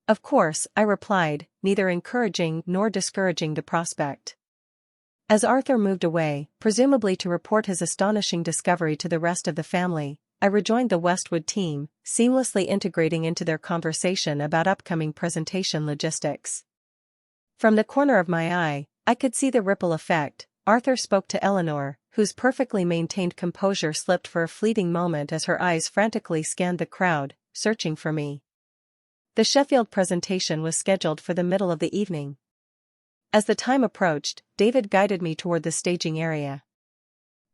S1: "Of course," I replied, neither encouraging nor discouraging the prospect. As Arthur moved away, presumably to report his astonishing discovery to the rest of the family, I rejoined the Westwood team, seamlessly integrating into their conversation about upcoming presentation logistics. From the corner of my eye, I could see the ripple effect. Arthur spoke to Eleanor, whose perfectly maintained composure slipped for a fleeting moment as her eyes frantically scanned the crowd, searching for me. The Sheffield presentation was scheduled for the middle of the evening. As the time approached, David guided me toward the staging area.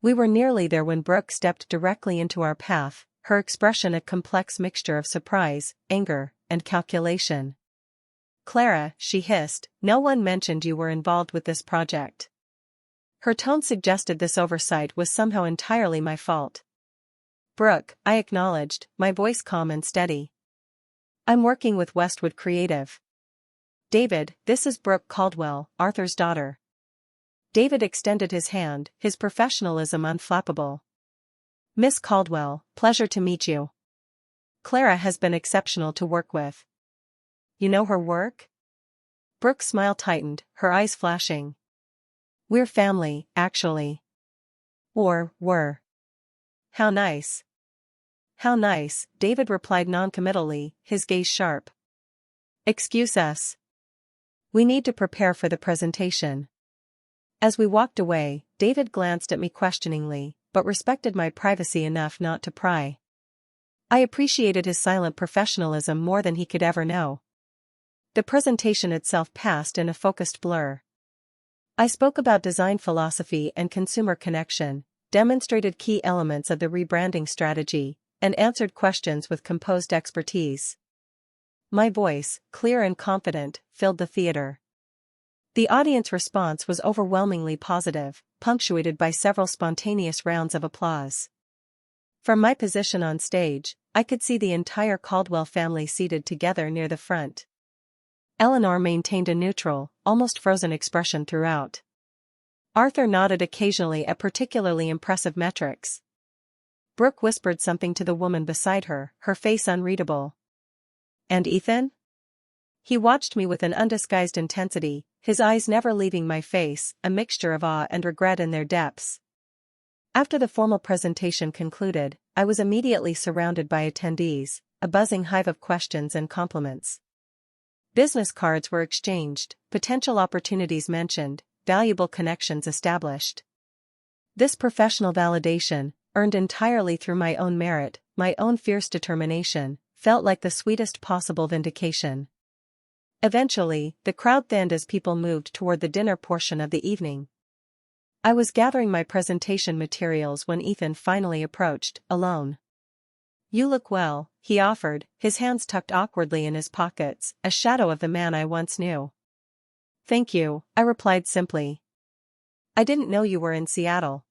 S1: We were nearly there when Brooke stepped directly into our path, her expression a complex mixture of surprise, anger, and calculation. "Clara," she hissed, "no one mentioned you were involved with this project." Her tone suggested this oversight was somehow entirely my fault. "Brooke," I acknowledged, my voice calm and steady. "I'm working with Westwood Creative." "David, this is Brooke Caldwell, Arthur's daughter." David extended his hand, his professionalism unflappable. "Miss Caldwell, pleasure to meet you." Clara has been exceptional to work with. You know her work? Brooke's smile tightened, her eyes flashing. We're family, actually. Or, were. How nice. How nice, David replied noncommittally, his gaze sharp. Excuse us. We need to prepare for the presentation. As we walked away, David glanced at me questioningly, but respected my privacy enough not to pry. I appreciated his silent professionalism more than he could ever know. The presentation itself passed in a focused blur. I spoke about design philosophy and consumer connection, demonstrated key elements of the rebranding strategy, and answered questions with composed expertise. My voice, clear and confident, filled the theater. The audience response was overwhelmingly positive, punctuated by several spontaneous rounds of applause. From my position on stage, I could see the entire Caldwell family seated together near the front. Eleanor maintained a neutral, almost frozen expression throughout. Arthur nodded occasionally at particularly impressive metrics. Brooke whispered something to the woman beside her, her face unreadable. And Ethan? He watched me with an undisguised intensity, his eyes never leaving my face, a mixture of awe and regret in their depths. After the formal presentation concluded, I was immediately surrounded by attendees, a buzzing hive of questions and compliments. Business cards were exchanged, potential opportunities mentioned, valuable connections established. This professional validation, earned entirely through my own merit, my own fierce determination, felt like the sweetest possible vindication. Eventually, the crowd thinned as people moved toward the dinner portion of the evening. I was gathering my presentation materials when Ethan finally approached, alone. You look well, he offered, his hands tucked awkwardly in his pockets, a shadow of the man I once knew. Thank you, I replied simply. I didn't know you were in Seattle.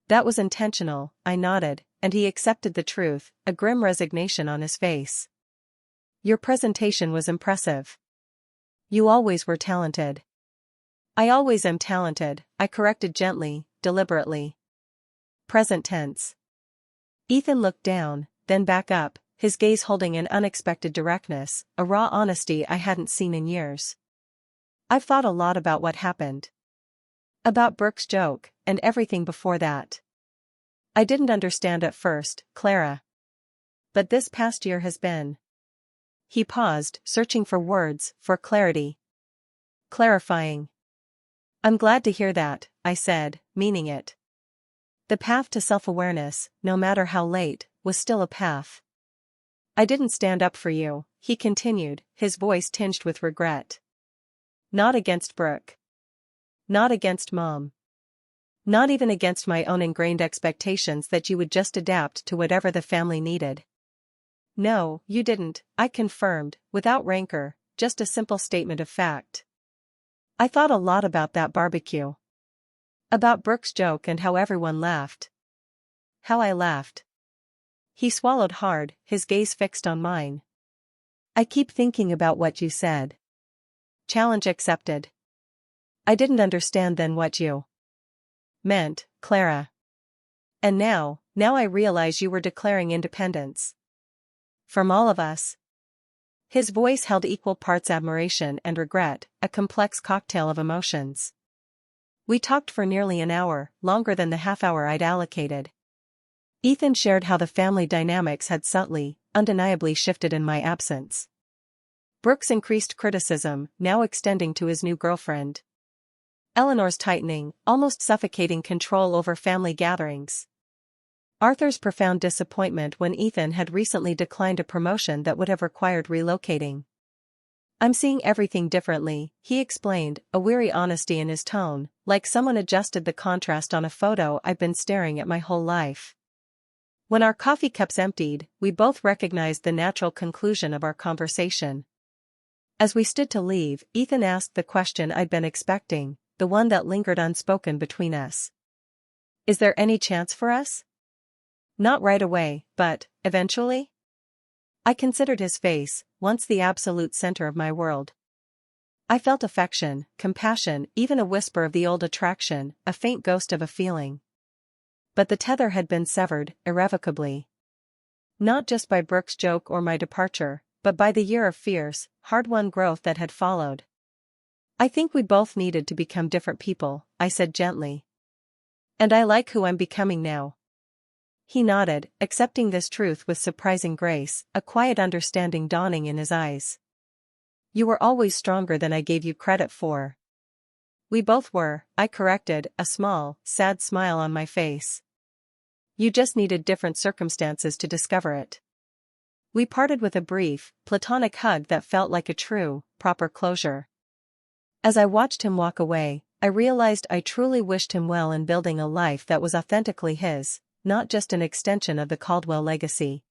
S1: That was intentional, I nodded, and he accepted the truth, a grim resignation on his face. Your presentation was impressive. You always were talented. I always am talented, I corrected gently, deliberately. Present tense. Ethan looked down, then back up, his gaze holding an unexpected directness, a raw honesty I hadn't seen in years. I've thought a lot about what happened. About Brooke's joke, and everything before that. I didn't understand at first, Clara. But this past year has been. He paused, searching for words, for clarity. Clarifying. I'm glad to hear that, I said, meaning it. The path to self-awareness, no matter how late, was still a path. I didn't stand up for you, he continued, his voice tinged with regret. Not against Brooke. Not against Mom. Not even against my own ingrained expectations that you would just adapt to whatever the family needed. No, you didn't, I confirmed, without rancor, just a simple statement of fact. I thought a lot about that barbecue. About Brooke's joke and how everyone laughed. How I laughed. He swallowed hard, his gaze fixed on mine. I keep thinking about what you said. Challenge accepted. I didn't understand then what you meant, Clara. And now I realize you were declaring independence. From all of us. His voice held equal parts admiration and regret, a complex cocktail of emotions. We talked for nearly an hour, longer than the half-hour I'd allocated. Ethan shared how the family dynamics had subtly, undeniably shifted in my absence. Brooke's increased criticism, now extending to his new girlfriend. Eleanor's tightening, almost suffocating control over family gatherings. Arthur's profound disappointment when Ethan had recently declined a promotion that would have required relocating. I'm seeing everything differently, he explained, a weary honesty in his tone, like someone adjusted the contrast on a photo I've been staring at my whole life. When our coffee cups emptied, we both recognized the natural conclusion of our conversation. As we stood to leave, Ethan asked the question I'd been expecting, the one that lingered unspoken between us. Is there any chance for us? Not right away, but, eventually? I considered his face, once the absolute center of my world. I felt affection, compassion, even a whisper of the old attraction, a faint ghost of a feeling. But the tether had been severed, irrevocably. Not just by Brooke's joke or my departure, but by the year of fierce, hard-won growth that had followed. I think we both needed to become different people, I said gently. And I like who I'm becoming now. He nodded, accepting this truth with surprising grace, a quiet understanding dawning in his eyes. You were always stronger than I gave you credit for. We both were, I corrected, a small, sad smile on my face. You just needed different circumstances to discover it. We parted with a brief, platonic hug that felt like a true, proper closure. As I watched him walk away, I realized I truly wished him well in building a life that was authentically his, not just an extension of the Caldwell legacy.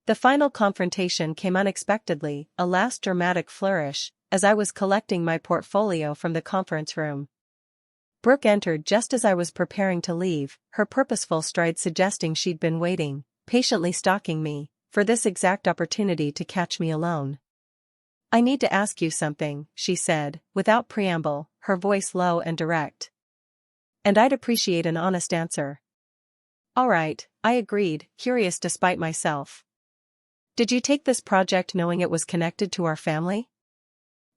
S1: The final confrontation came unexpectedly, a last dramatic flourish, as I was collecting my portfolio from the conference room. Brooke entered just as I was preparing to leave, her purposeful stride suggesting she'd been waiting, patiently stalking me, for this exact opportunity to catch me alone. I need to ask you something, she said, without preamble, her voice low and direct. And I'd appreciate an honest answer. All right, I agreed, curious despite myself. Did you take this project knowing it was connected to our family?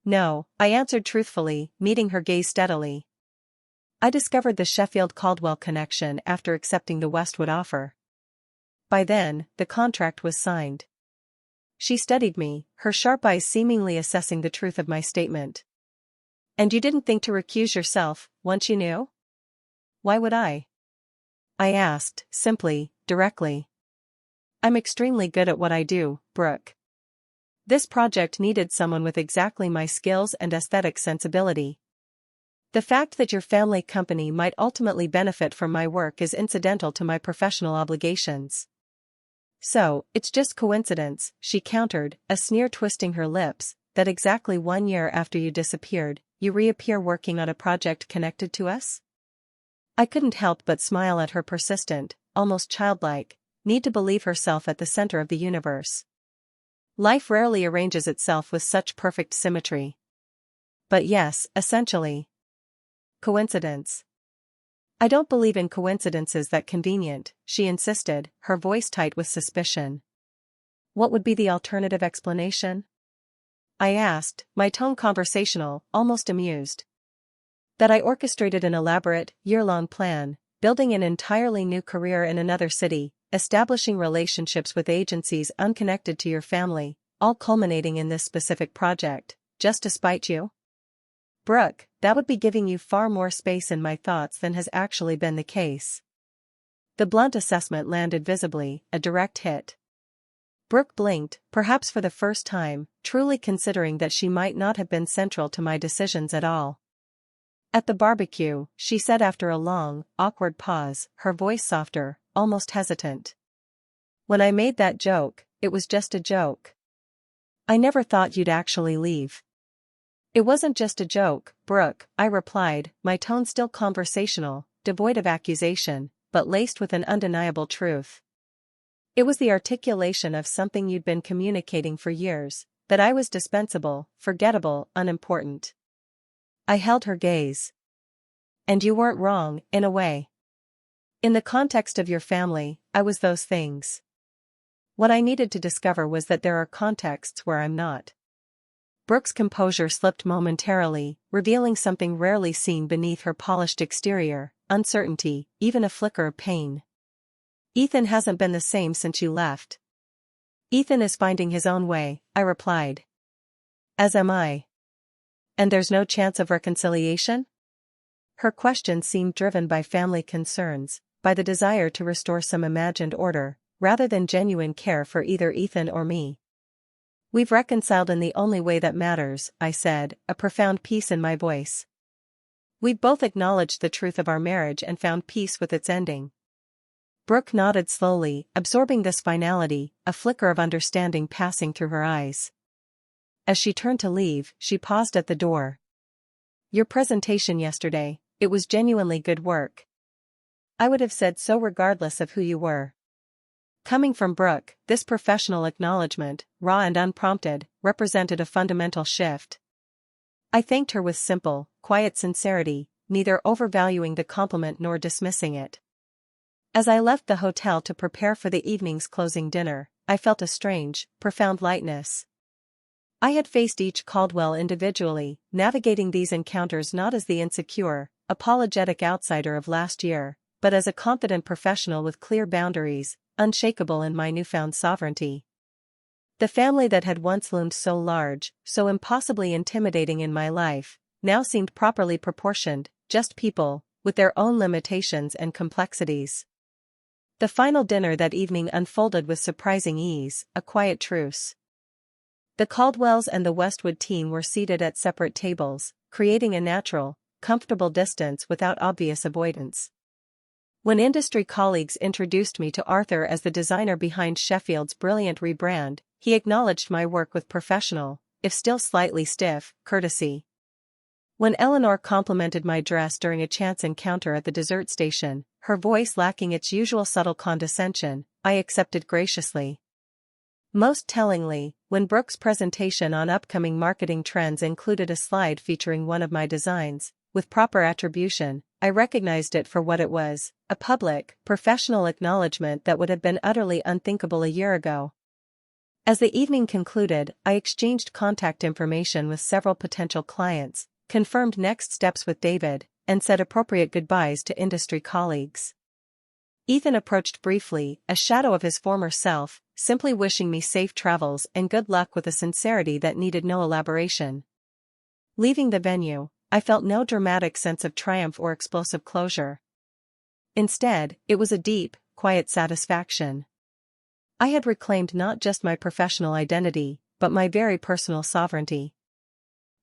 S1: No, I answered truthfully, meeting her gaze steadily. I discovered the Sheffield-Caldwell connection after accepting the Westwood offer. By then, the contract was signed. She studied me, her sharp eyes seemingly assessing the truth of my statement. And you didn't think to recuse yourself, once you knew? Why would I? I asked, simply, directly. I'm extremely good at what I do, Brooke. This project needed someone with exactly my skills and aesthetic sensibility. The fact that your family company might ultimately benefit from my work is incidental to my professional obligations. So, it's just coincidence, she countered, a sneer twisting her lips, that exactly 1 year after you disappeared, you reappear working on a project connected to us? I couldn't help but smile at her persistent, almost childlike, need to believe herself at the center of the universe. Life rarely arranges itself with such perfect symmetry. But yes, essentially. Coincidence. I don't believe in coincidences that convenient, she insisted, her voice tight with suspicion. What would be the alternative explanation? I asked, my tone conversational, almost amused. That I orchestrated an elaborate, year-long plan, building an entirely new career in another city, establishing relationships with agencies unconnected to your family, all culminating in this specific project, just to spite you? Brooke, that would be giving you far more space in my thoughts than has actually been the case. The blunt assessment landed visibly, a direct hit. Brooke blinked, perhaps for the first time, truly considering that she might not have been central to my decisions at all. At the barbecue, she said after a long, awkward pause, her voice softer, almost hesitant. When I made that joke, it was just a joke. I never thought you'd actually leave. It wasn't just a joke, Brooke, I replied, my tone still conversational, devoid of accusation, but laced with an undeniable truth. It was the articulation of something you'd been communicating for years, that I was dispensable, forgettable, unimportant. I held her gaze. And you weren't wrong, in a way. In the context of your family, I was those things. What I needed to discover was that there are contexts where I'm not. Brooke's composure slipped momentarily, revealing something rarely seen beneath her polished exterior, uncertainty, even a flicker of pain. Ethan hasn't been the same since you left. Ethan is finding his own way, I replied. As am I. And there's no chance of reconciliation? Her question seemed driven by family concerns, by the desire to restore some imagined order, rather than genuine care for either Ethan or me. We've reconciled in the only way that matters, I said, a profound peace in my voice. We've both acknowledged the truth of our marriage and found peace with its ending. Brooke nodded slowly, absorbing this finality, a flicker of understanding passing through her eyes. As she turned to leave, she paused at the door. Your presentation yesterday, it was genuinely good work. I would have said so regardless of who you were. Coming from Brooke, this professional acknowledgement, raw and unprompted, represented a fundamental shift. I thanked her with simple, quiet sincerity, neither overvaluing the compliment nor dismissing it. As I left the hotel to prepare for the evening's closing dinner, I felt a strange, profound lightness. I had faced each Caldwell individually, navigating these encounters not as the insecure, apologetic outsider of last year, but as a confident professional with clear boundaries, unshakable in my newfound sovereignty. The family that had once loomed so large, so impossibly intimidating in my life, now seemed properly proportioned, just people, with their own limitations and complexities. The final dinner that evening unfolded with surprising ease, a quiet truce. The Caldwells and the Westwood team were seated at separate tables, creating a natural, comfortable distance without obvious avoidance. When industry colleagues introduced me to Arthur as the designer behind Sheffield's brilliant rebrand, he acknowledged my work with professional, if still slightly stiff, courtesy. When Eleanor complimented my dress during a chance encounter at the dessert station, her voice lacking its usual subtle condescension, I accepted graciously. Most tellingly, when Brooke's presentation on upcoming marketing trends included a slide featuring one of my designs, with proper attribution, I recognized it for what it was, a public, professional acknowledgement that would have been utterly unthinkable a year ago. As the evening concluded, I exchanged contact information with several potential clients, confirmed next steps with David, and said appropriate goodbyes to industry colleagues. Ethan approached briefly, a shadow of his former self, simply wishing me safe travels and good luck with a sincerity that needed no elaboration. Leaving the venue, I felt no dramatic sense of triumph or explosive closure. Instead, it was a deep, quiet satisfaction. I had reclaimed not just my professional identity, but my very personal sovereignty.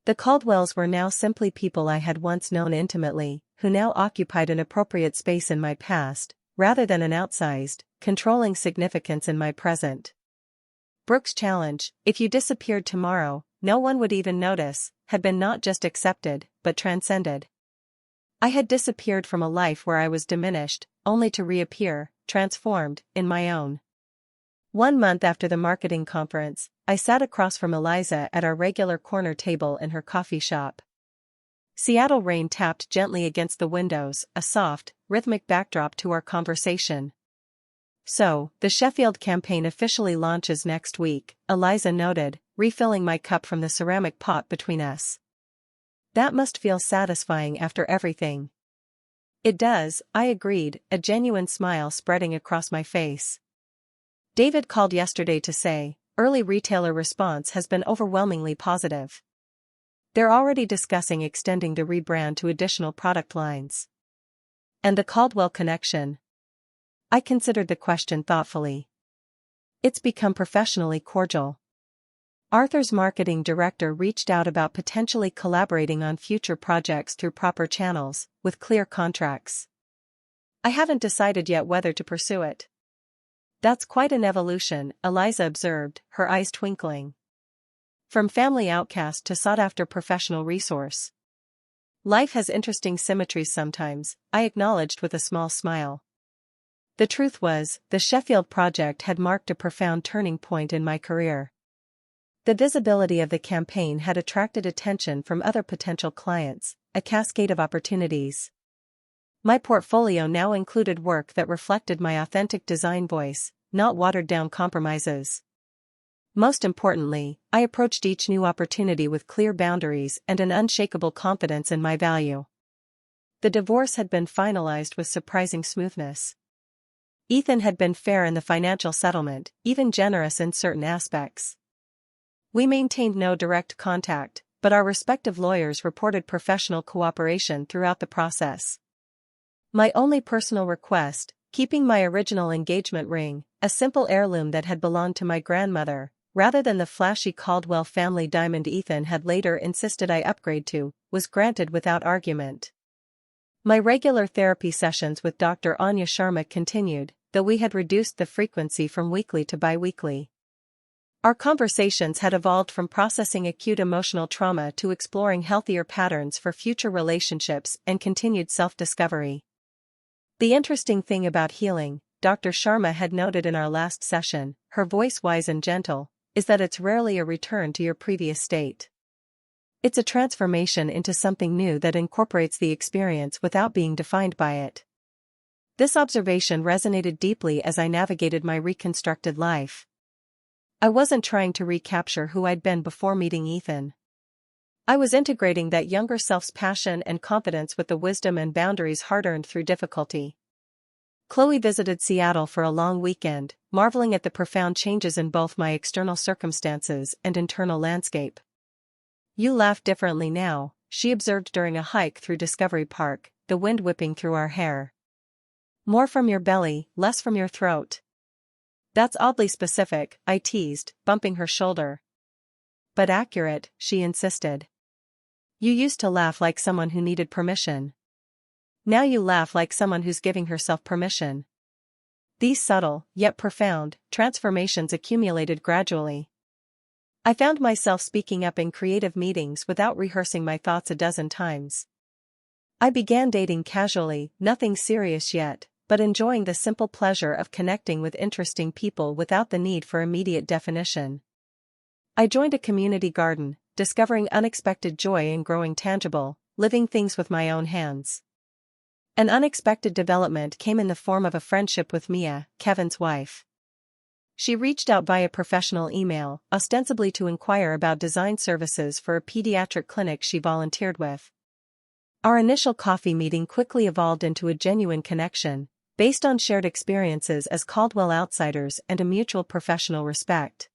S1: The Caldwells were now simply people I had once known intimately, who now occupied an appropriate space in my past, rather than an outsized, controlling significance in my present. Brooke's challenge, if you disappeared tomorrow, no one would even notice, had been not just accepted, but transcended. I had disappeared from a life where I was diminished, only to reappear, transformed, in my own. 1 month after the marketing conference, I sat across from Eliza at our regular corner table in her coffee shop. Seattle rain tapped gently against the windows, a soft, rhythmic backdrop to our conversation. So, the Sheffield campaign officially launches next week, Eliza noted, refilling my cup from the ceramic pot between us. That must feel satisfying after everything. It does, I agreed, a genuine smile spreading across my face. David called yesterday to say, early retailer response has been overwhelmingly positive. They're already discussing extending the rebrand to additional product lines. And the Caldwell connection? I considered the question thoughtfully. It's become professionally cordial. Arthur's marketing director reached out about potentially collaborating on future projects through proper channels, with clear contracts. I haven't decided yet whether to pursue it. That's quite an evolution, Eliza observed, her eyes twinkling. From family outcast to sought-after professional resource. Life has interesting symmetries sometimes, I acknowledged with a small smile. The truth was, the Sheffield project had marked a profound turning point in my career. The visibility of the campaign had attracted attention from other potential clients, a cascade of opportunities. My portfolio now included work that reflected my authentic design voice, not watered-down compromises. Most importantly, I approached each new opportunity with clear boundaries and an unshakable confidence in my value. The divorce had been finalized with surprising smoothness. Ethan had been fair in the financial settlement, even generous in certain aspects. We maintained no direct contact, but our respective lawyers reported professional cooperation throughout the process. My only personal request, keeping my original engagement ring, a simple heirloom that had belonged to my grandmother, rather than the flashy Caldwell family diamond Ethan had later insisted I upgrade to, was granted without argument. My regular therapy sessions with Dr. Anya Sharma continued, though we had reduced the frequency from weekly to bi-weekly. Our conversations had evolved from processing acute emotional trauma to exploring healthier patterns for future relationships and continued self-discovery. The interesting thing about healing, Dr. Sharma had noted in our last session, her voice wise and gentle, is that it's rarely a return to your previous state. It's a transformation into something new that incorporates the experience without being defined by it. This observation resonated deeply as I navigated my reconstructed life. I wasn't trying to recapture who I'd been before meeting Ethan. I was integrating that younger self's passion and confidence with the wisdom and boundaries hard-earned through difficulty. Chloe visited Seattle for a long weekend, marveling at the profound changes in both my external circumstances and internal landscape. "You laugh differently now," she observed during a hike through Discovery Park, the wind whipping through our hair. "More from your belly, less from your throat." "That's oddly specific," I teased, bumping her shoulder. "But accurate," she insisted. "You used to laugh like someone who needed permission. Now you laugh like someone who's giving herself permission." These subtle, yet profound, transformations accumulated gradually. I found myself speaking up in creative meetings without rehearsing my thoughts a dozen times. I began dating casually, nothing serious yet, but enjoying the simple pleasure of connecting with interesting people without the need for immediate definition. I joined a community garden, discovering unexpected joy in growing tangible, living things with my own hands. An unexpected development came in the form of a friendship with Mia, Kevin's wife. She reached out via professional email, ostensibly to inquire about design services for a pediatric clinic she volunteered with. Our initial coffee meeting quickly evolved into a genuine connection, based on shared experiences as Caldwell outsiders and a mutual professional respect.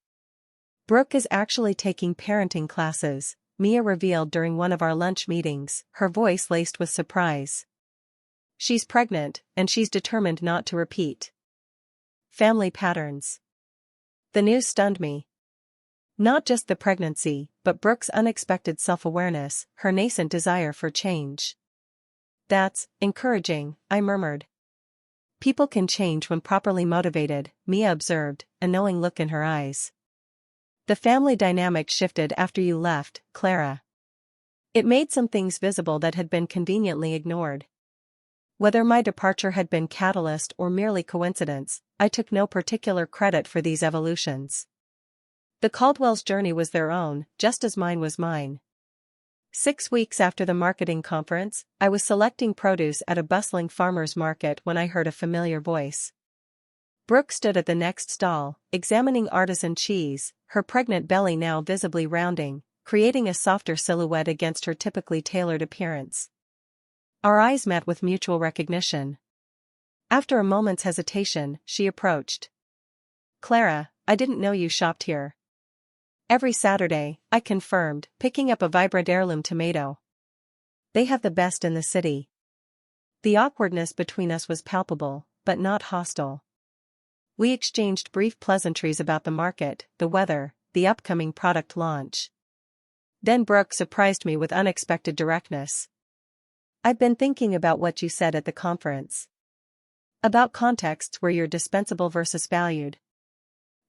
S1: "Brooke is actually taking parenting classes," Mia revealed during one of our lunch meetings, her voice laced with surprise. "She's pregnant, and she's determined not to repeat family patterns." The news stunned me. Not just the pregnancy, but Brooke's unexpected self-awareness, her nascent desire for change. "That's encouraging," I murmured. "People can change when properly motivated," Mia observed, a knowing look in her eyes. "The family dynamic shifted after you left, Clara. It made some things visible that had been conveniently ignored." Whether my departure had been catalyst or merely coincidence, I took no particular credit for these evolutions. The Caldwell's journey was their own, just as mine was mine. 6 weeks after the marketing conference, I was selecting produce at a bustling farmer's market when I heard a familiar voice. Brooke stood at the next stall, examining artisan cheese, her pregnant belly now visibly rounding, creating a softer silhouette against her typically tailored appearance. Our eyes met with mutual recognition. After a moment's hesitation, she approached. "Clara, I didn't know you shopped here." "Every Saturday," I confirmed, picking up a vibrant heirloom tomato. "They have the best in the city." The awkwardness between us was palpable, but not hostile. We exchanged brief pleasantries about the market, the weather, the upcoming product launch. Then Brooke surprised me with unexpected directness. "I've been thinking about what you said at the conference. About contexts where you're dispensable versus valued."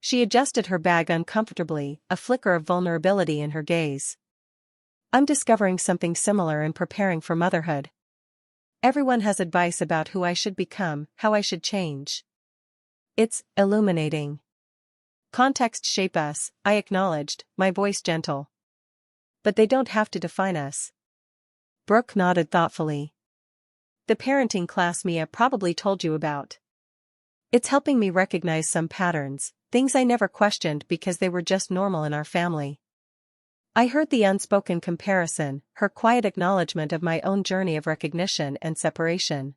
S1: She adjusted her bag uncomfortably, a flicker of vulnerability in her gaze. "I'm discovering something similar in preparing for motherhood. Everyone has advice about who I should become, how I should change. It's illuminating." "Contexts shape us," I acknowledged, my voice gentle. "But they don't have to define us." Brooke nodded thoughtfully. "The parenting class Mia probably told you about. It's helping me recognize some patterns, things I never questioned because they were just normal in our family." I heard the unspoken comparison, her quiet acknowledgement of my own journey of recognition and separation.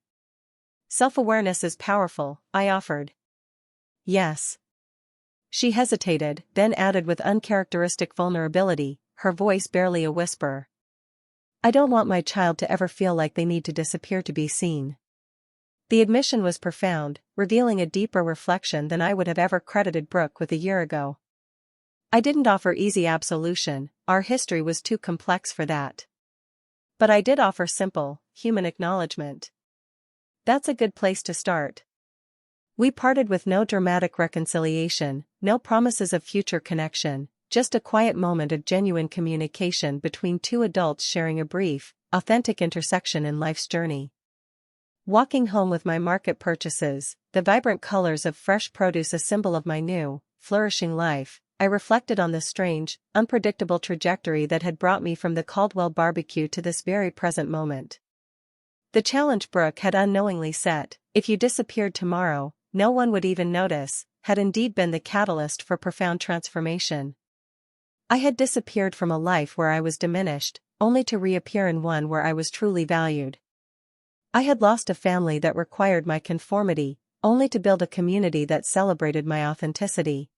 S1: "Self-awareness is powerful," I offered. "Yes." She hesitated, then added with uncharacteristic vulnerability, her voice barely a whisper. "I don't want my child to ever feel like they need to disappear to be seen." The admission was profound, revealing a deeper reflection than I would have ever credited Brooke with a year ago. I didn't offer easy absolution, our history was too complex for that. But I did offer simple, human acknowledgement. "That's a good place to start." We parted with no dramatic reconciliation, no promises of future connection, just a quiet moment of genuine communication between two adults sharing a brief, authentic intersection in life's journey. Walking home with my market purchases, the vibrant colors of fresh produce a symbol of my new, flourishing life, I reflected on the strange, unpredictable trajectory that had brought me from the Caldwell barbecue to this very present moment. The challenge Brooke had unknowingly set, if you disappeared tomorrow, no one would even notice, had indeed been the catalyst for profound transformation. I had disappeared from a life where I was diminished, only to reappear in one where I was truly valued. I had lost a family that required my conformity, only to build a community that celebrated my authenticity.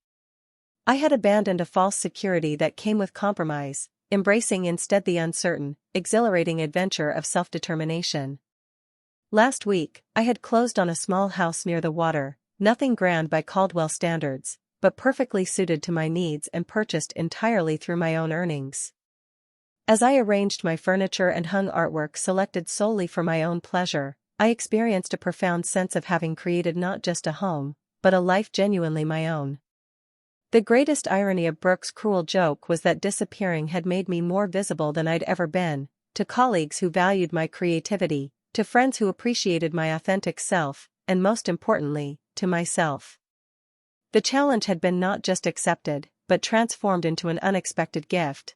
S1: I had abandoned a false security that came with compromise, embracing instead the uncertain, exhilarating adventure of self-determination. Last week, I had closed on a small house near the water, nothing grand by Caldwell standards, but perfectly suited to my needs and purchased entirely through my own earnings. As I arranged my furniture and hung artwork selected solely for my own pleasure, I experienced a profound sense of having created not just a home, but a life genuinely my own. The greatest irony of Brooke's cruel joke was that disappearing had made me more visible than I'd ever been, to colleagues who valued my creativity, to friends who appreciated my authentic self, and most importantly, to myself. The challenge had been not just accepted, but transformed into an unexpected gift.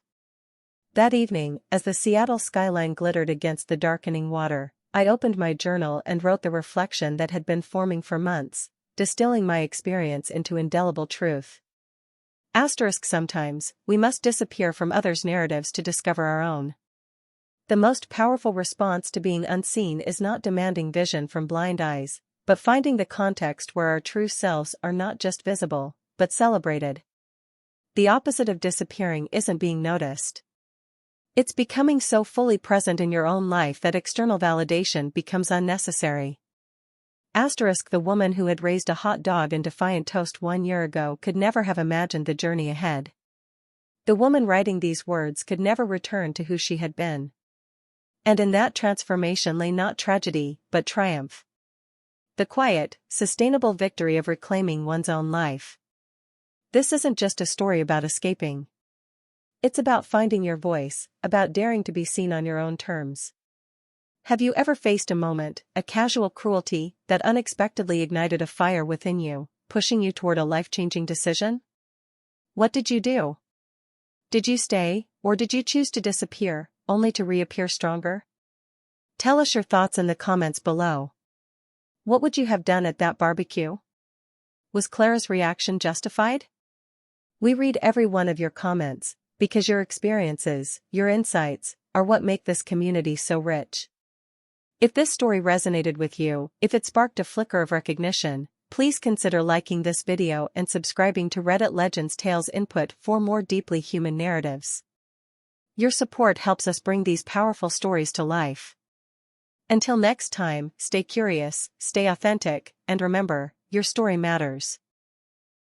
S1: That evening, as the Seattle skyline glittered against the darkening water, I opened my journal and wrote the reflection that had been forming for months, distilling my experience into indelible truth. Sometimes, we must disappear from others' narratives to discover our own. The most powerful response to being unseen is not demanding vision from blind eyes, but finding the context where our true selves are not just visible, but celebrated. The opposite of disappearing isn't being noticed. It's becoming so fully present in your own life that external validation becomes unnecessary. The woman who had raised a hot dog and defiant toast 1 year ago could never have imagined the journey ahead. The woman writing these words could never return to who she had been. And in that transformation lay not tragedy, but triumph. The quiet, sustainable victory of reclaiming one's own life. This isn't just a story about escaping. It's about finding your voice, about daring to be seen on your own terms. Have you ever faced a moment, a casual cruelty, that unexpectedly ignited a fire within you, pushing you toward a life-changing decision? What did you do? Did you stay, or did you choose to disappear, only to reappear stronger? Tell us your thoughts in the comments below. What would you have done at that barbecue? Was Clara's reaction justified? We read every one of your comments, because your experiences, your insights, are what make this community so rich. If this story resonated with you, if it sparked a flicker of recognition, please consider liking this video and subscribing to Reddit Legends Tales Input for more deeply human narratives. Your support helps us bring these powerful stories to life. Until next time, stay curious, stay authentic, and remember, your story matters.